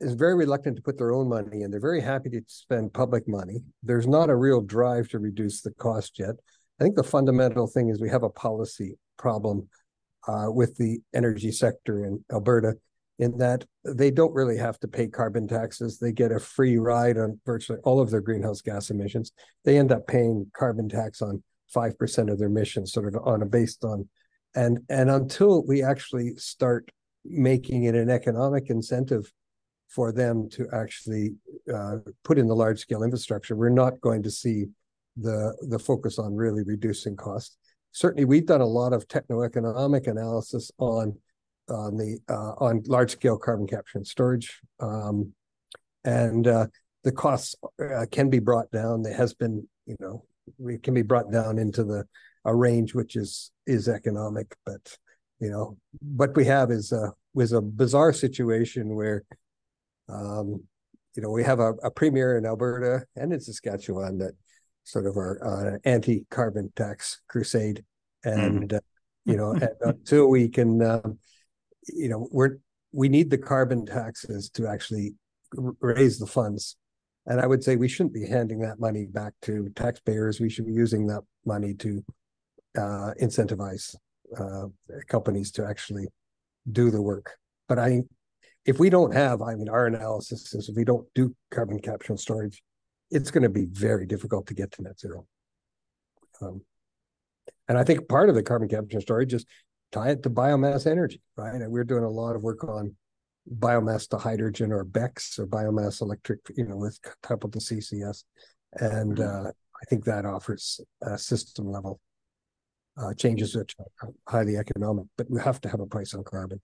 is very reluctant to put their own money in. They're very happy to spend public money. There's not a real drive to reduce the cost yet. I think the fundamental thing is we have a policy problem with the energy sector in Alberta, in that they don't really have to pay carbon taxes. They get a free ride on virtually all of their greenhouse gas emissions. They end up paying carbon tax on 5% of their emissions, sort of based on, and until we actually start making it an economic incentive for them to actually put in the large scale infrastructure, we're not going to see the focus on really reducing costs. Certainly, we've done a lot of techno-economic analysis on large scale carbon capture and storage, and the costs can be brought down. There has been, we can be brought down into a range which is economic, but what we have is a bizarre situation where we have a premier in Alberta and in Saskatchewan that sort of are on an anti-carbon tax crusade, and and until we can, we need the carbon taxes to actually raise the funds, and I would say we shouldn't be handing that money back to taxpayers. We should be using that money to incentivize companies to actually do the work. But if we don't have, our analysis is if we don't do carbon capture and storage, it's going to be very difficult to get to net zero. And I think part of the carbon capture and storage is tie it to biomass energy, right? And we're doing a lot of work on biomass to hydrogen, or BECCS, or biomass electric, with coupled to CCS. And I think that offers system level changes which are highly economic, but we have to have a price on carbon.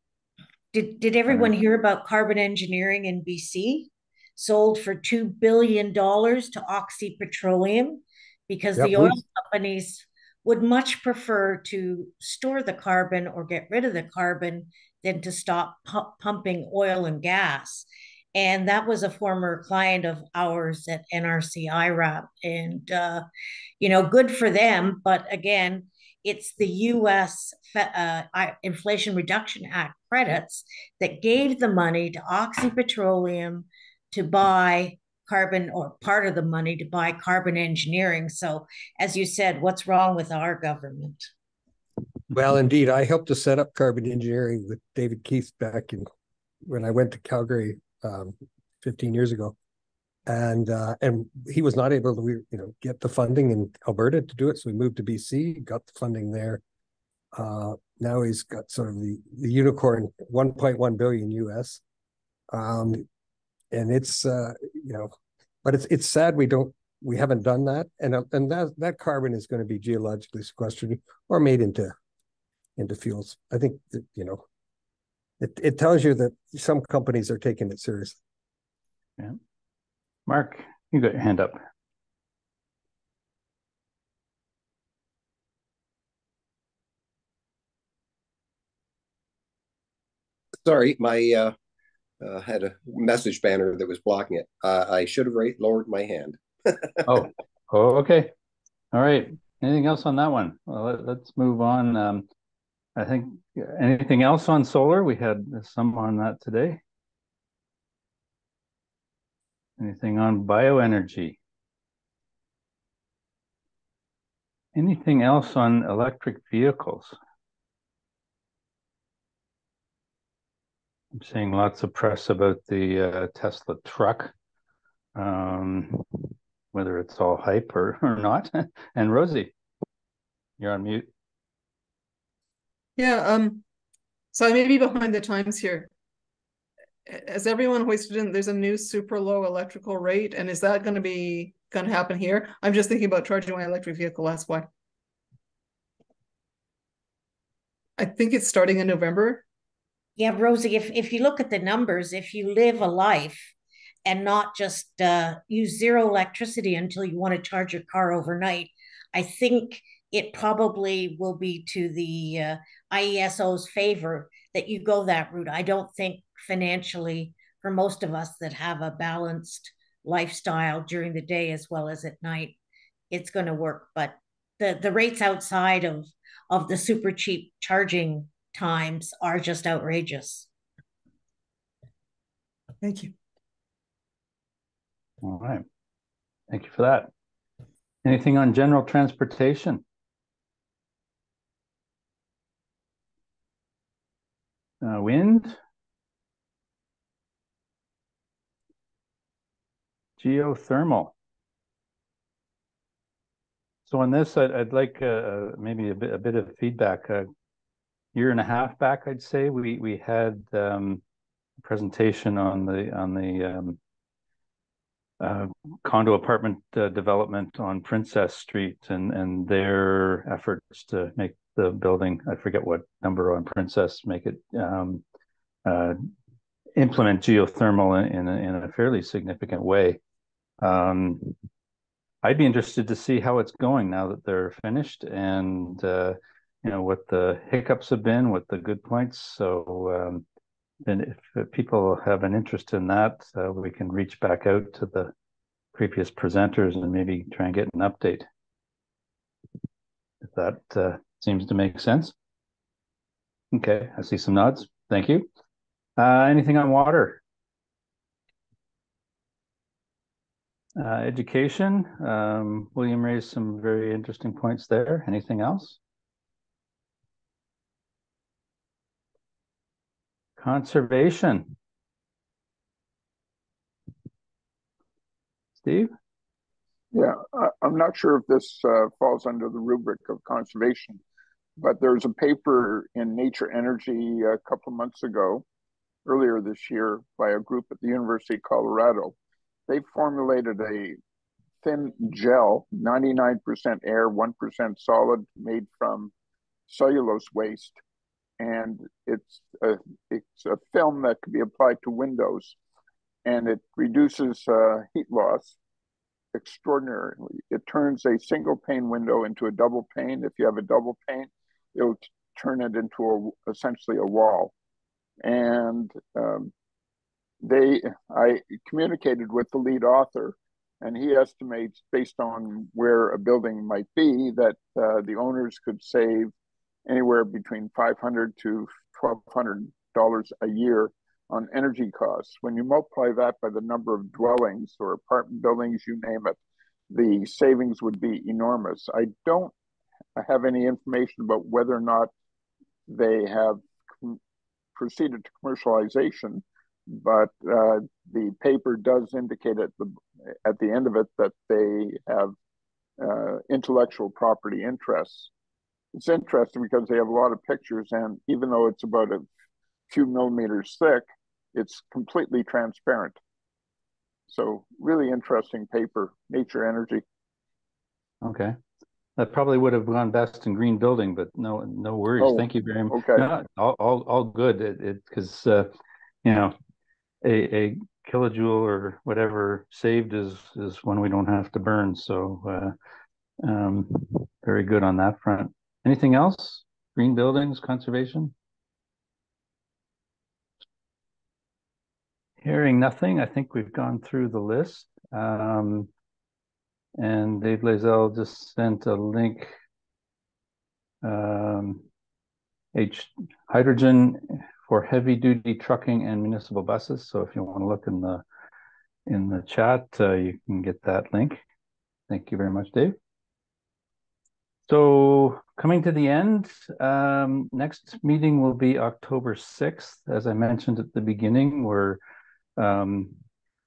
Did everyone hear about carbon engineering in BC? Sold for $2 billion to Oxy Petroleum, because the oil companies would much prefer to store the carbon or get rid of the carbon than to stop pumping oil and gas. And that was a former client of ours at NRC IRAP. And, good for them. But again, it's the U.S. Inflation Reduction Act credits that gave the money to Oxy Petroleum to buy carbon, or part of the money to buy carbon engineering. So, as you said, what's wrong with our government? Well, indeed, I helped to set up carbon engineering with David Keith back when I went to Calgary 15 years ago, and he was not able to get the funding in Alberta to do it, so we moved to BC, got the funding there. Now he's got sort of the unicorn, 1.1 billion US, and it's but it's sad we haven't done that, and that carbon is going to be geologically sequestered or made into fuels. I think that it tells you that some companies are taking it seriously. Yeah, Mark, you got your hand up. Sorry, my had a message banner that was blocking it. I should have lowered my hand. Oh, okay. All right. Anything else on that one? Well, let's move on. I think anything else on solar? We had some on that today. Anything on bioenergy? Anything else on electric vehicles? I'm seeing lots of press about the Tesla truck, whether it's all hype or not. And Rosie, you're on mute. Yeah, so I may be behind the times here. As everyone hoisted in, there's a new super low electrical rate, and is that going to happen here? I'm just thinking about charging my electric vehicle. That's why. I think it's starting in November. Yeah, Rosie, if you look at the numbers, if you live a life and not just use zero electricity until you want to charge your car overnight. I think it probably will be to the IESO's favor that you go that route. I don't think financially, for most of us that have a balanced lifestyle during the day as well as at night, it's going to work. But the rates outside of the super cheap charging times are just outrageous. Thank you. All right. Thank you for that. Anything on general transportation? Wind? Geothermal. So on this, I'd like maybe a bit of feedback. A year and a half back, I'd say we had a presentation on the condo apartment development on Princess Street and their efforts to make the building, I forget what number on Princess, make it implement geothermal in a fairly significant way. I'd be interested to see how it's going now that they're finished, and what the hiccups have been, what the good points. So and if people have an interest in that, we can reach back out to the previous presenters and maybe try and get an update. If that seems to make sense. Okay, I see some nods. Thank you. Anything on water? Education. William raised some very interesting points there. Anything else? Conservation. Steve? Yeah, I'm not sure if this falls under the rubric of conservation, but there's a paper in Nature Energy a couple of months ago, earlier this year, by a group at the University of Colorado. They formulated a thin gel, 99% air, 1% solid, made from cellulose waste. And it's a film that can be applied to windows, and it reduces heat loss extraordinarily. It turns a single pane window into a double pane. If you have a double pane, it'll turn it into essentially a wall. And I communicated with the lead author, and he estimates, based on where a building might be, that the owners could save anywhere between $500 to $1,200 a year on energy costs. When you multiply that by the number of dwellings or apartment buildings, you name it, the savings would be enormous. I don't have any information about whether or not they have proceeded to commercialization, but the paper does indicate at the end of it that they have intellectual property interests. It's interesting because they have a lot of pictures, and even though it's about a few millimeters thick, it's completely transparent. So really interesting paper, Nature Energy. Okay. That probably would have gone best in green building, but no worries. Oh, thank you very much. okay. No, all good. Because a kilojoule or whatever saved is one we don't have to burn. So very good on that front. Anything else? Green buildings, conservation? Hearing nothing, I think we've gone through the list. And Dave Lazell just sent a link. Hydrogen for heavy duty trucking and municipal buses. So if you want to look in the chat, you can get that link. Thank you very much, Dave. So coming to the end, next meeting will be October 6th. As I mentioned at the beginning, we're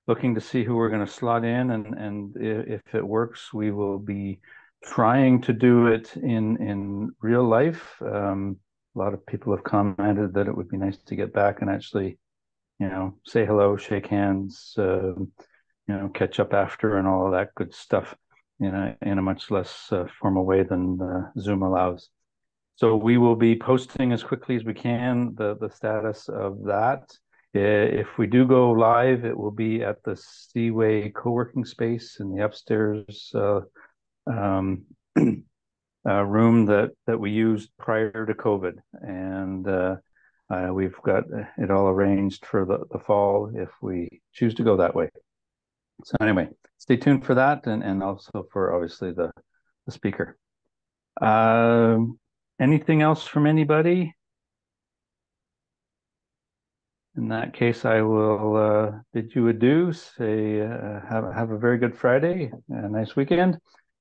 looking to see who we're going to slot in, and if it works, we will be trying to do it in real life. A lot of people have commented that it would be nice to get back and actually, say hello, shake hands, catch up after and all of that good stuff in a much less formal way than Zoom allows. So we will be posting as quickly as we can the status of that. If we do go live, it will be at the Seaway co-working space in the upstairs room that we used prior to COVID, and we've got it all arranged for the fall if we choose to go that way. So anyway, stay tuned for that, and also for obviously the speaker. Anything else from anybody? In that case, I will bid you adieu. Say have a very good Friday, a nice weekend,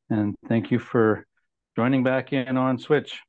and thank you for joining back in on Switch.